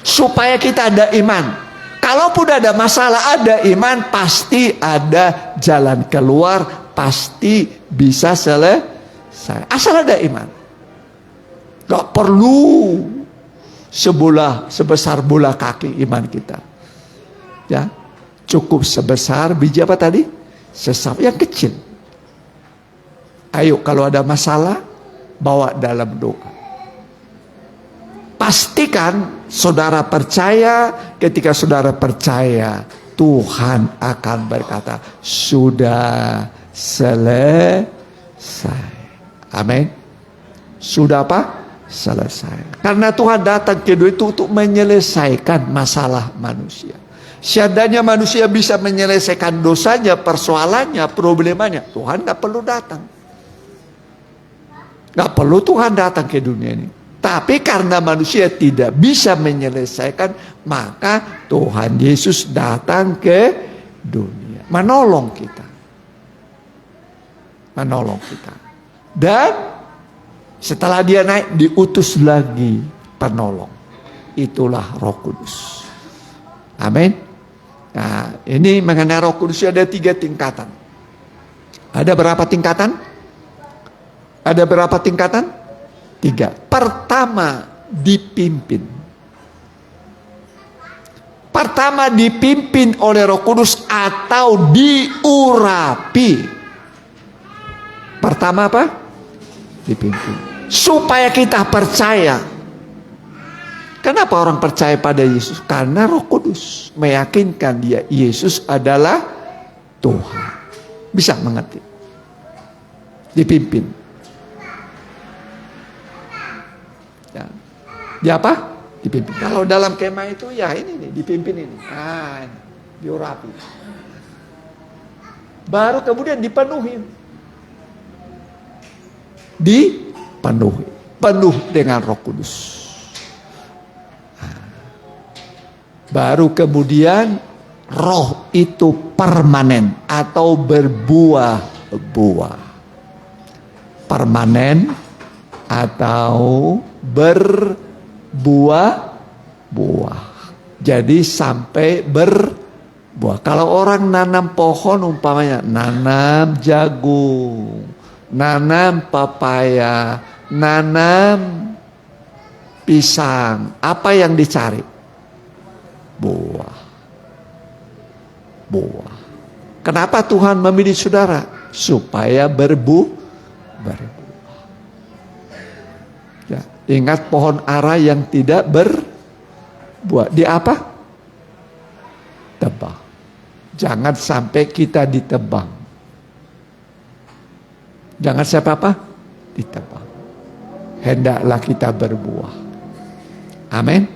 supaya kita ada iman. Kalaupun ada masalah, ada iman, pasti ada jalan keluar, pasti bisa selesai. Asal ada iman. Gak perlu sebesar bola kaki iman kita. Ya, cukup sebesar biji apa tadi? Sesawi yang kecil. Ayo, kalau ada masalah, bawa dalam doa. Pastikan saudara percaya. Ketika saudara percaya, Tuhan akan berkata, sudah selesai. Amin. Sudah apa? Selesai. Karena Tuhan datang ke dunia itu untuk menyelesaikan masalah manusia. Seandainya manusia bisa menyelesaikan dosanya, persoalannya, problemanya, Tuhan gak perlu datang. Gak perlu Tuhan datang ke dunia ini. Tapi karena manusia tidak bisa menyelesaikan, maka Tuhan Yesus datang ke dunia, menolong kita. Menolong kita. Dan Setelah dia naik, diutus lagi penolong. Itulah Roh Kudus. Amin. Nah, ini mengenai Roh Kudus ada 3 tingkatan. Ada berapa tingkatan? Ada berapa tingkatan? 3. Pertama, dipimpin. Pertama, dipimpin oleh Roh Kudus atau diurapi. Pertama apa? Dipimpin. Supaya kita percaya. Kenapa orang percaya pada Yesus? Karena Roh Kudus meyakinkan dia Yesus adalah Tuhan. Bisa mengerti. Dipimpin. Ya. Dia apa? Dipimpin. Kalau dalam kemah itu ya ini nih, dipimpin ini. Ah, diurapi. Baru kemudian dipenuhi. Dipenuhi. Penuh dengan Roh Kudus. Nah. Baru kemudian roh itu permanen atau berbuah-buah. Permanen atau berbuah-buah. Jadi sampai berbuah. Kalau orang nanam pohon umpamanya nanam jagung, nanam papaya, nanam pisang, apa yang dicari? Buah. Buah. Kenapa Tuhan memilih saudara? Supaya berbuah. Ya, ingat pohon ara yang tidak berbuah. Di apa? Tebang. Jangan sampai kita ditebang. Jangan sampai apa? Ditebang. Hendaklah kita berbuah. Amin.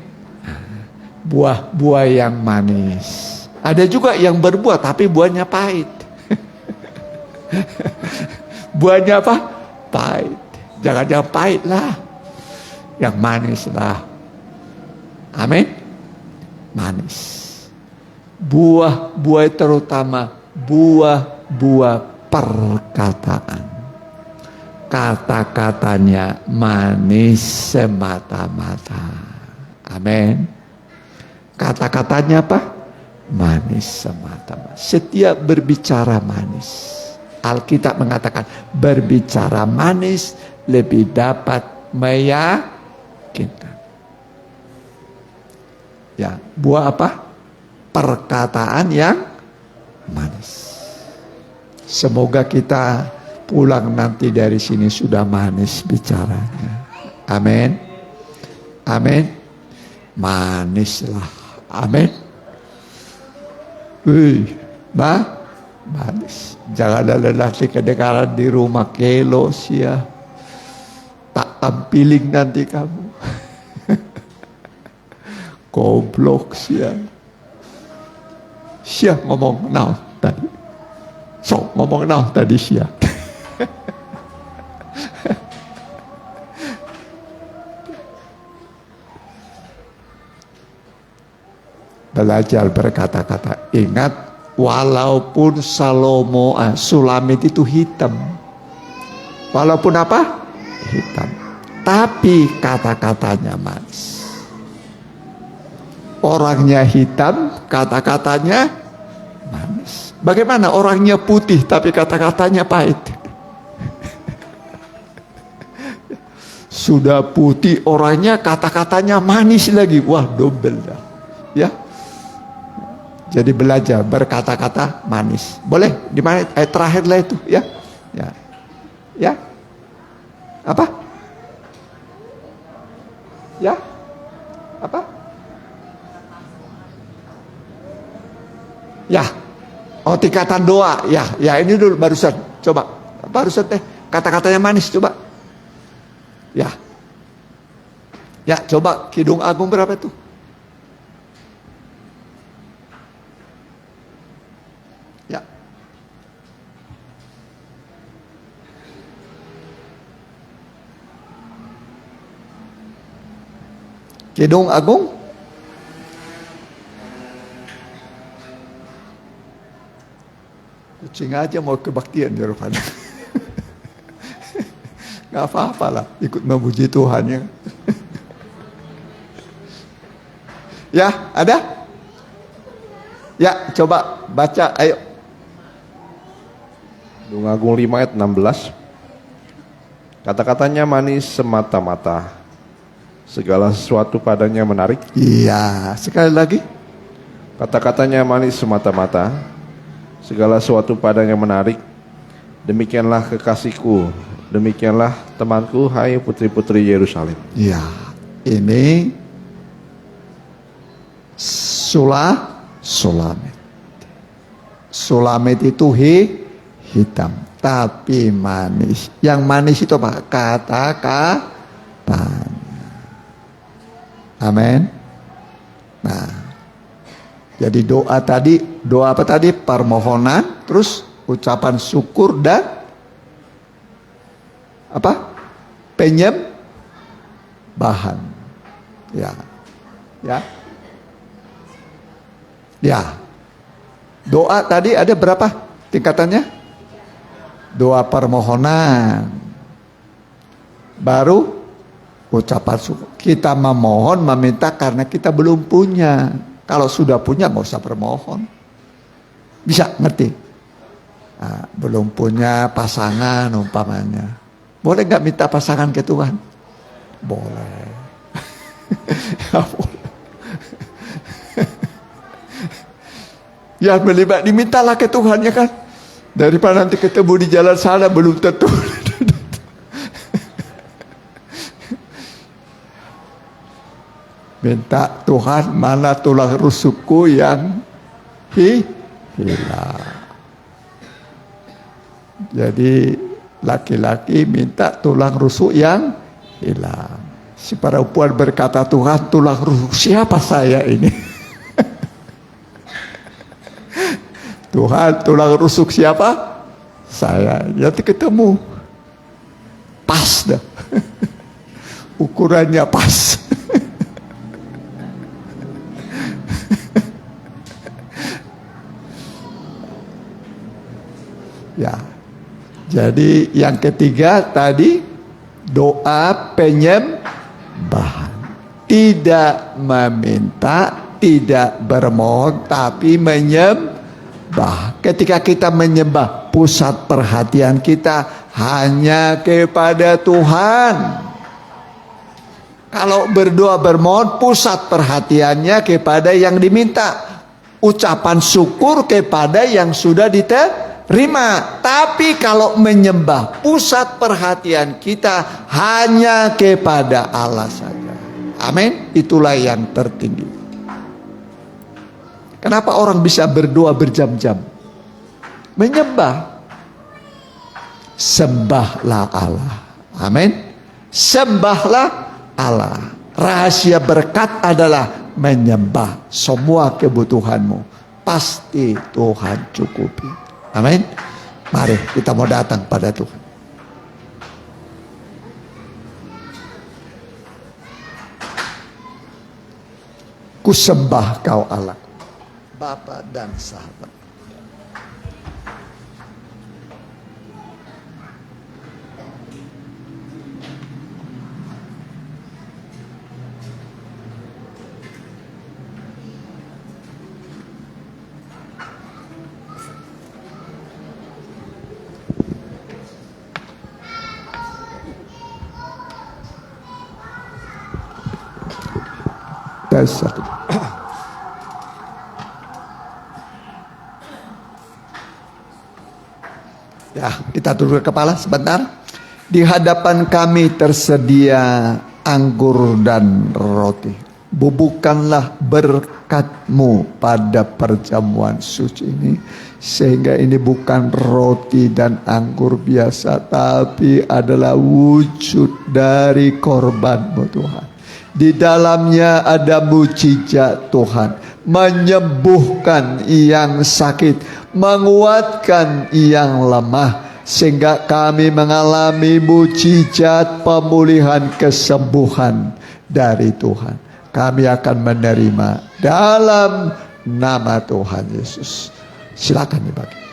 Buah-buah yang manis. Ada juga yang berbuah tapi buahnya pahit. Buahnya apa? Pahit. Jangan yang pahit lah. Yang manis lah. Amin. Manis. Buah-buah terutama buah-buah perkataan. Kata-katanya manis semata-mata. Amin. Kata-katanya apa? Manis semata-mata. Setiap berbicara manis. Alkitab mengatakan berbicara manis lebih dapat meyakinkan. Ya, buah apa? Perkataan yang manis. Semoga kita pulang nanti dari sini sudah manis bicaranya. Amin. Amin. Manislah. Amin. Manis. Jangan ada nanti kedengaran di rumah kelos ya. Tak tampiling nanti kamu. Goblok sia. Sia ngomong now tadi. Sok ngomong now tadi sia. Belajar berkata-kata. Ingat, walaupun Sulamit itu hitam. Walaupun apa? Hitam. Tapi kata-katanya manis. Orangnya hitam, kata-katanya manis. Bagaimana orangnya putih tapi kata-katanya pahit? Sudah putih orangnya, kata-katanya manis lagi. Wah, double dah. Ya. Jadi belajar berkata-kata manis. Boleh? Di mana ayat terakhir lah itu, ya. Ya. Ya. Apa? Ya. Apa? Ya. Oh, tingkatan doa. Ya, ya ini dulu barusan. Coba. Barusan kata-katanya manis coba. Ya. Ya, coba Kidung Agung berapa itu? Ya. Kidung Agung. Kucing aja mau kebaktian di rupanya. Gak apa-apa lah, ikut memuji Tuhan ya. Ya, ada? Ya, coba baca, ayo. Dungagung 5 ayat 16. Kata-katanya manis semata-mata, segala sesuatu padanya menarik. Iya, sekali lagi. Kata-katanya manis semata-mata, segala sesuatu padanya menarik. Demikianlah kekasihku, demikianlah temanku, hai putri-putri Yerusalem. Iya, ini Sulamet. Sulamet itu hitam, tapi manis. Yang manis itu apa? Kata-kata. Amin. Nah, jadi doa apa tadi? Permohonan, terus ucapan syukur dan apa? Penyembahan. Ya. Doa tadi ada berapa tingkatannya? Doa permohonan, baru ucapan syukur. Kita memohon, meminta karena kita belum punya. Kalau sudah punya nggak usah bermohon. Bisa ngerti? Nah, belum punya pasangan umpamanya, boleh nggak minta pasangan ke Tuhan? Boleh. Ya, boleh. Ya melibat dimintalah ke Tuhan ya kan. Daripada nanti ketemu di jalan sana belum tentu. Minta Tuhan, mana tulang rusukku yang hilang. Jadi laki-laki minta tulang rusuk yang hilang. Si perempuan berkata, Tuhan, tulang rusuk siapa saya ini? Tuhan, tulang rusuk siapa? Saya. Nanti ketemu. Pas dah. Ukurannya pas. Ya. Jadi yang ketiga tadi doa penyembahan. Tidak meminta, tidak bermohon, tapi menyembah. Ketika kita menyembah, pusat perhatian kita hanya kepada Tuhan. Kalau berdoa bermohon, pusat perhatiannya kepada yang diminta. Ucapan syukur kepada yang sudah diterima. Tapi kalau menyembah, pusat perhatian kita hanya kepada Allah saja. Amin. Itulah yang tertinggi. Kenapa orang bisa berdoa berjam-jam? Menyembah. Sembahlah Allah. Amin. Sembahlah Allah. Rahasia berkat adalah menyembah. Semua kebutuhanmu pasti Tuhan cukupi. Amin. Mari kita mau datang pada Tuhan. Kusembah kau Allah, Bapa dan sahabat. Dan satu. Ya, kita tunduk kepala sebentar. Di hadapan kami tersedia anggur dan roti. Bubuhkanlah berkat-Mu pada perjamuan suci ini. Sehingga ini bukan roti dan anggur biasa, tapi adalah wujud dari korban-Mu Tuhan. Di dalamnya ada mujizat Tuhan. Menyembuhkan yang sakit, menguatkan yang lemah, sehingga kami mengalami mujizat pemulihan kesembuhan dari Tuhan. Kami akan menerima dalam nama Tuhan Yesus. Silakan dibagi.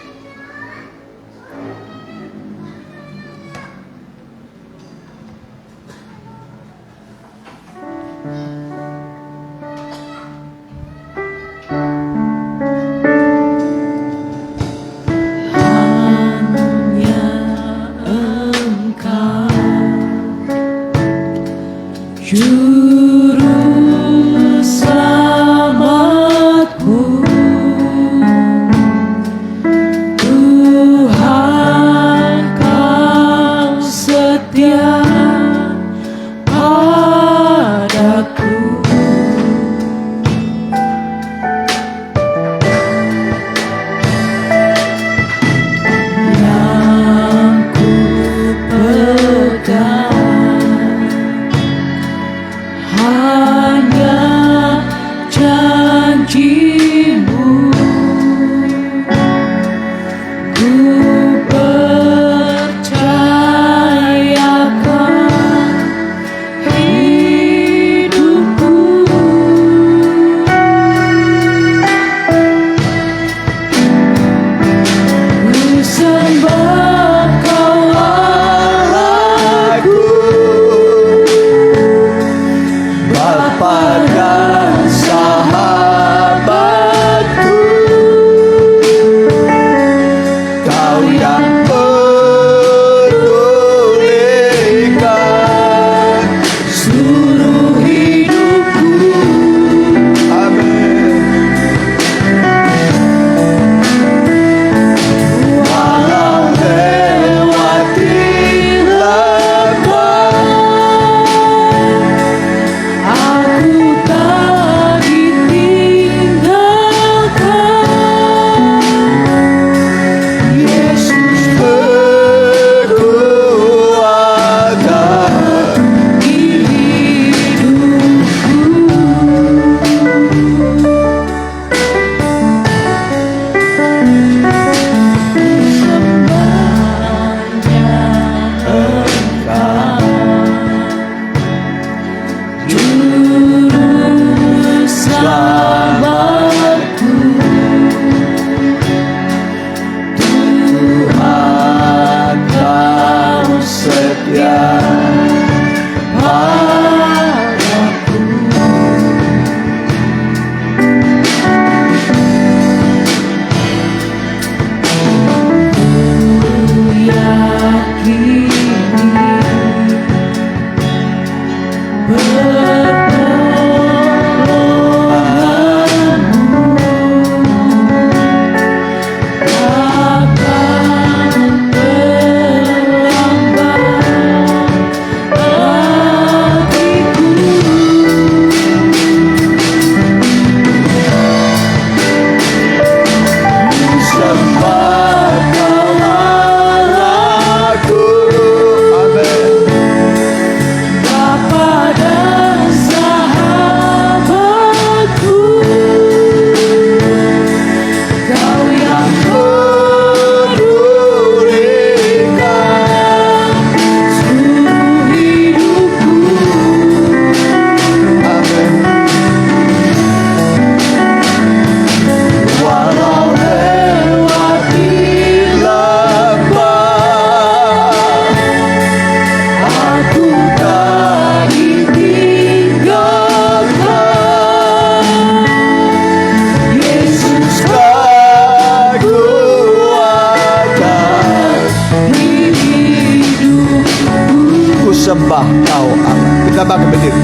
bangkit berdiri.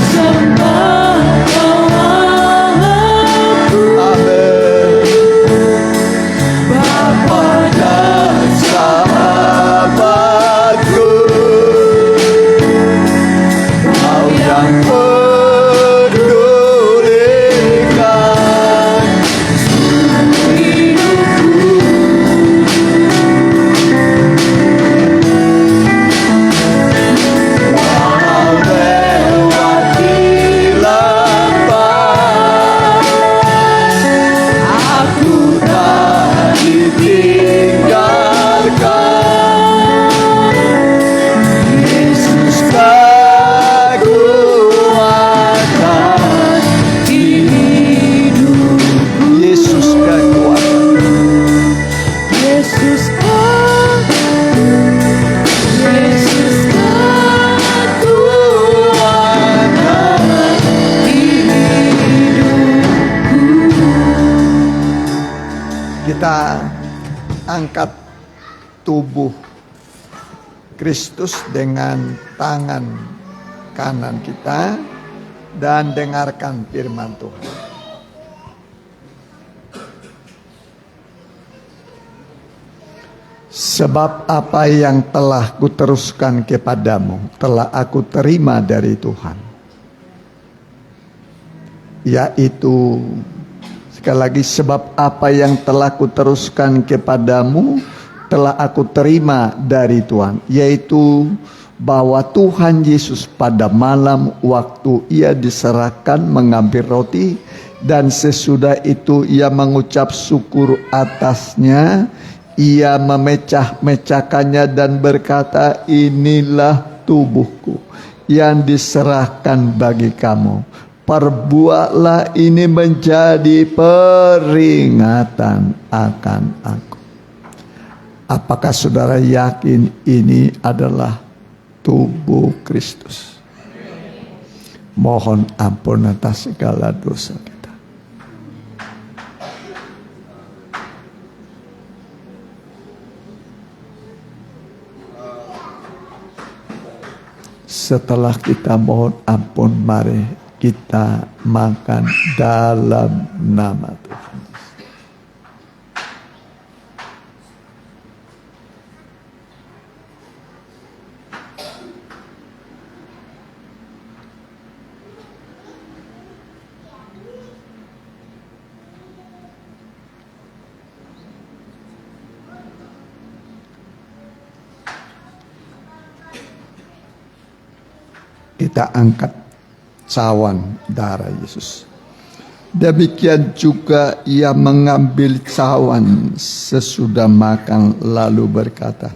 Sembah Kau Allahku, Amin. Bapa dan Sahabatku, Kau yang pedulikan walau lewati lapar, aku tak ditinggalkan. Yesus kekuatan hidupku. Yesus kekuatan. Yesus kekuatan Kita angkat tubuh Kristus dengan tangan kanan kita dan dengarkan firman Tuhan. Sebab apa yang telah kuteruskan kepadamu telah aku terima dari Tuhan, yaitu, sekali lagi, sebab apa yang telah kuteruskan kepadamu telah aku terima dari Tuhan, yaitu bahwa Tuhan Yesus pada malam waktu ia diserahkan mengambil roti, dan sesudah itu ia mengucap syukur atasnya, ia memecah-mecahkannya dan berkata, inilah tubuhku yang diserahkan bagi kamu. Perbuatlah ini menjadi peringatan akan aku. Apakah saudara yakin ini adalah tubuh Kristus? Mohon ampun atas segala dosa kita. Setelah kita mohon ampun, mari kita makan dalam nama Tuhan. Kita angkat cawan darah Yesus. Demikian juga ia mengambil cawan sesudah makan lalu berkata,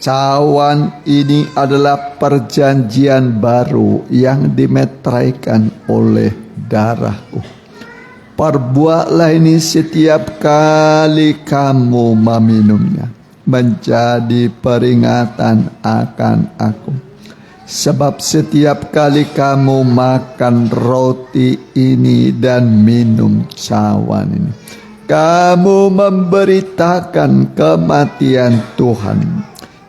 cawan ini adalah perjanjian baru yang dimeteraikan oleh darahku. Perbuatlah ini setiap kali kamu meminumnya, menjadi peringatan akan aku. Sebab setiap kali kamu makan roti ini dan minum cawan ini, kamu memberitakan kematian Tuhan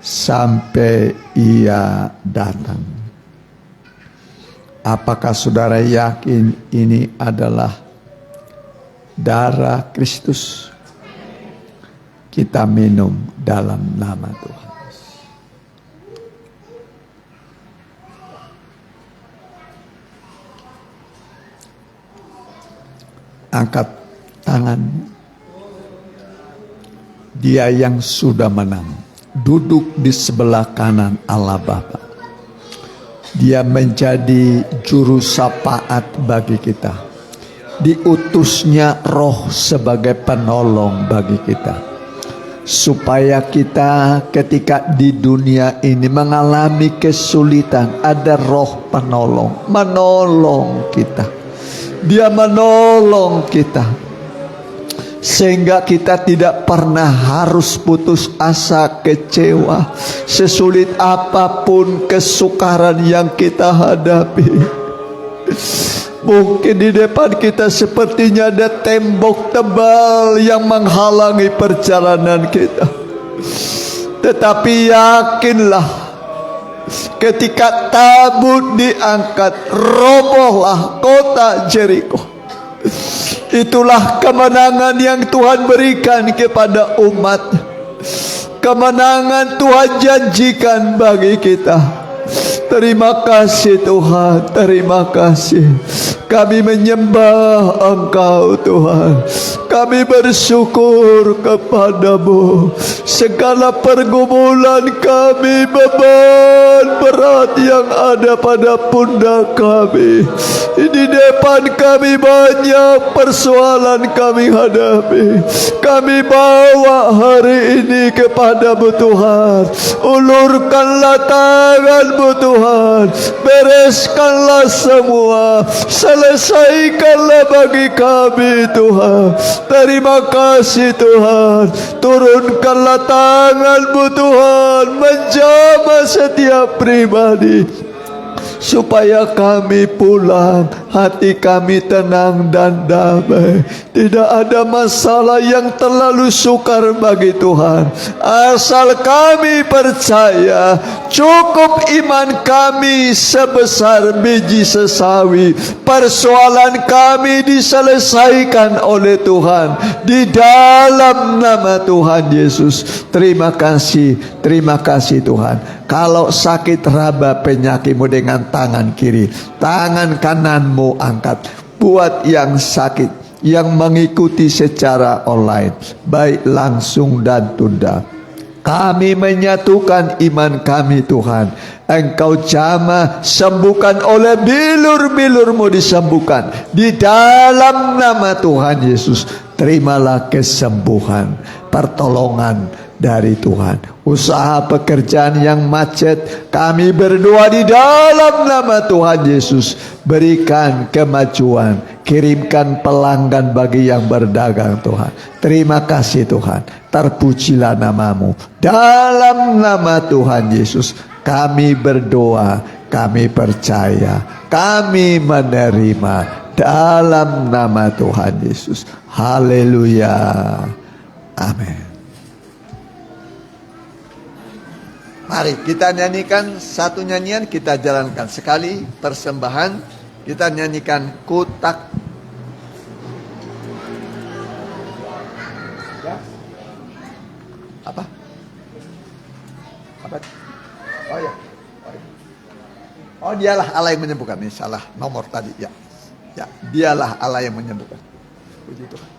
sampai ia datang. Apakah saudara yakin ini adalah darah Kristus? Kita minum dalam nama Tuhan. Angkat tangan. Dia yang sudah menang duduk di sebelah kanan Allah Bapa. Dia menjadi juru syafaat bagi kita. Diutusnya Roh sebagai penolong bagi kita, supaya kita ketika di dunia ini mengalami kesulitan, ada Roh penolong menolong kita. Dia menolong kita sehingga kita tidak pernah harus putus asa, kecewa, sesulit apapun kesukaran yang kita hadapi. Mungkin di depan kita sepertinya ada tembok tebal yang menghalangi perjalanan kita. Tetapi yakinlah, ketika tabut diangkat, robohlah kota Jeriko. Itulah kemenangan yang Tuhan berikan kepada umat. Kemenangan Tuhan janjikan bagi kita. Terima kasih Tuhan, terima kasih. Kami menyembah Engkau Tuhan. Kami bersyukur kepadamu. Segala pergumulan kami, beban berat yang ada pada pundak kami, di depan kami banyak persoalan kami hadapi. Kami bawa hari ini kepadamu Tuhan. Ulurkanlah tanganmu Tuhan. Bereskanlah semua. Selesaikanlah bagi kami Tuhan. Terima kasih Tuhan. Turunkanlah tanganmu Tuhan, menjamah setiap pribadi, supaya kami pulang hati kami tenang dan damai. Tidak ada masalah yang terlalu sukar bagi Tuhan, asal kami percaya cukup iman kami sebesar biji sesawi. Persoalan kami diselesaikan oleh Tuhan di dalam nama Tuhan Yesus. Terima kasih Tuhan. Kalau sakit raba penyakitmu dengan tangan kiri, tangan kananmu angkat. Buat yang sakit, yang mengikuti secara online, baik langsung dan tunda, kami menyatukan iman kami Tuhan. Engkau jamah, sembuhkan oleh bilur-bilurmu, disembuhkan di dalam nama Tuhan Yesus. Terimalah kesembuhan, pertolongan dari Tuhan. Usaha pekerjaan yang macet, kami berdoa di dalam nama Tuhan Yesus. Berikan kemajuan, kirimkan pelanggan bagi yang berdagang Tuhan. Terima kasih Tuhan. Terpujilah namamu. Dalam nama Tuhan Yesus kami berdoa, kami percaya, kami menerima. Dalam nama Tuhan Yesus. Haleluya. Amin. Mari kita nyanyikan satu nyanyian, kita jalankan sekali persembahan. Kita nyanyikan kotak. Ya. Apa? Oh ya. Oh dialah Allah yang menyembuhkan. Ini salah nomor tadi ya. Ya, dialah Allah yang menyembuhkan. Puji Tuhan.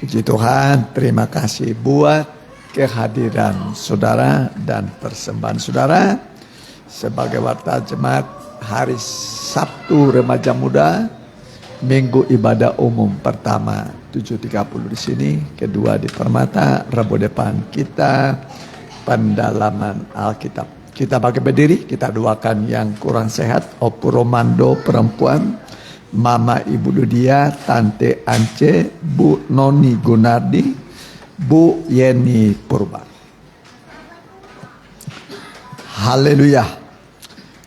Puji Tuhan, terima kasih buat kehadiran saudara dan persembahan saudara. sebagai warta jemaat hari Sabtu remaja muda, Minggu ibadah umum pertama 7.30 di sini, kedua di Permata, Rabu depan kita pendalaman Alkitab. Kita pakai berdiri, kita doakan yang kurang sehat, Opu Romando perempuan, Mama Ibu Lydia, Tante Ance, Bu Noni Gunardi, Bu Yeni Purba. Haleluya.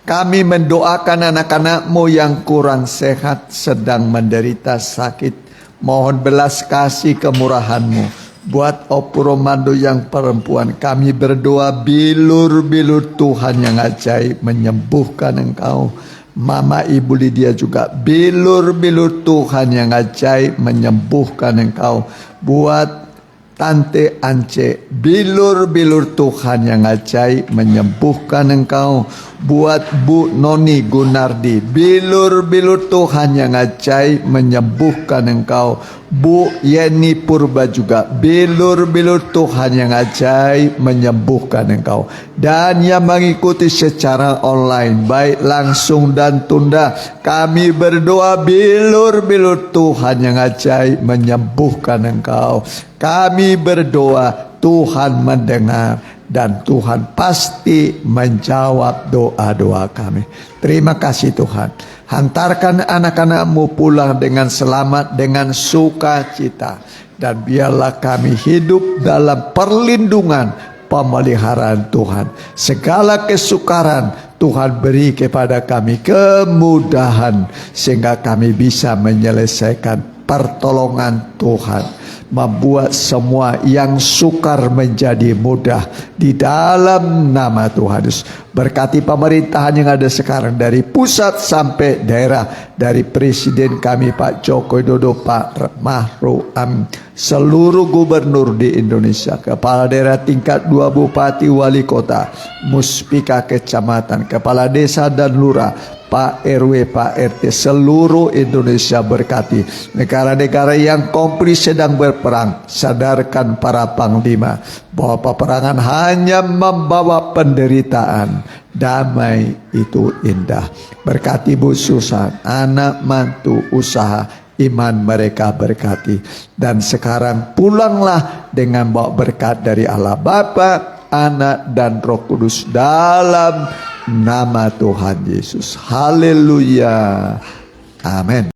Kami mendoakan anak-anakmu yang kurang sehat, sedang menderita sakit. Mohon belas kasih kemurahanmu. Buat Opu Romando yang perempuan, kami berdoa bilur-bilur Tuhan yang ajaib menyembuhkan engkau. Mama Ibu Lydia juga bilur-bilur Tuhan yang ajaib menyembuhkan engkau. Buat Tante Ance, bilur-bilur Tuhan yang ajaib menyembuhkan engkau. Buat Bu Noni Gunardi, bilur-bilur Tuhan yang ajaib menyembuhkan engkau. Bu Yeni Purba juga, bilur-bilur Tuhan yang ajaib menyembuhkan engkau. Dan yang mengikuti secara online, baik langsung dan tunda, kami berdoa bilur-bilur Tuhan yang ajaib menyembuhkan engkau. Kami berdoa, Tuhan mendengar, dan Tuhan pasti menjawab doa-doa kami. Terima kasih Tuhan. Hantarkan anak-anakmu pulang dengan selamat, dengan sukacita. Dan biarlah kami hidup dalam perlindungan pemeliharaan Tuhan. Segala kesukaran Tuhan beri kepada kami kemudahan, sehingga kami bisa menyelesaikan pertolongan Tuhan, membuat semua yang sukar menjadi mudah di dalam nama Tuhan Yesus. Berkati pemerintahan yang ada sekarang, dari pusat sampai daerah, dari Presiden kami Pak Joko Widodo, Pak Mahfud Amin, seluruh gubernur di Indonesia, kepala daerah tingkat 2, bupati, wali kota, muspika kecamatan, kepala desa dan lurah, Pak RW, Pak RT, seluruh Indonesia berkati. Negara-negara yang konflik sedang berperang, sadarkan para panglima bahwa peperangan hanya membawa penderitaan. Damai itu indah. Berkati Bu Susan, anak mantu usaha, iman mereka berkati. Dan sekarang pulanglah dengan bawa berkat dari Allah Bapa, Anak dan Roh Kudus dalam nama Tuhan Yesus. Haleluya. Amin.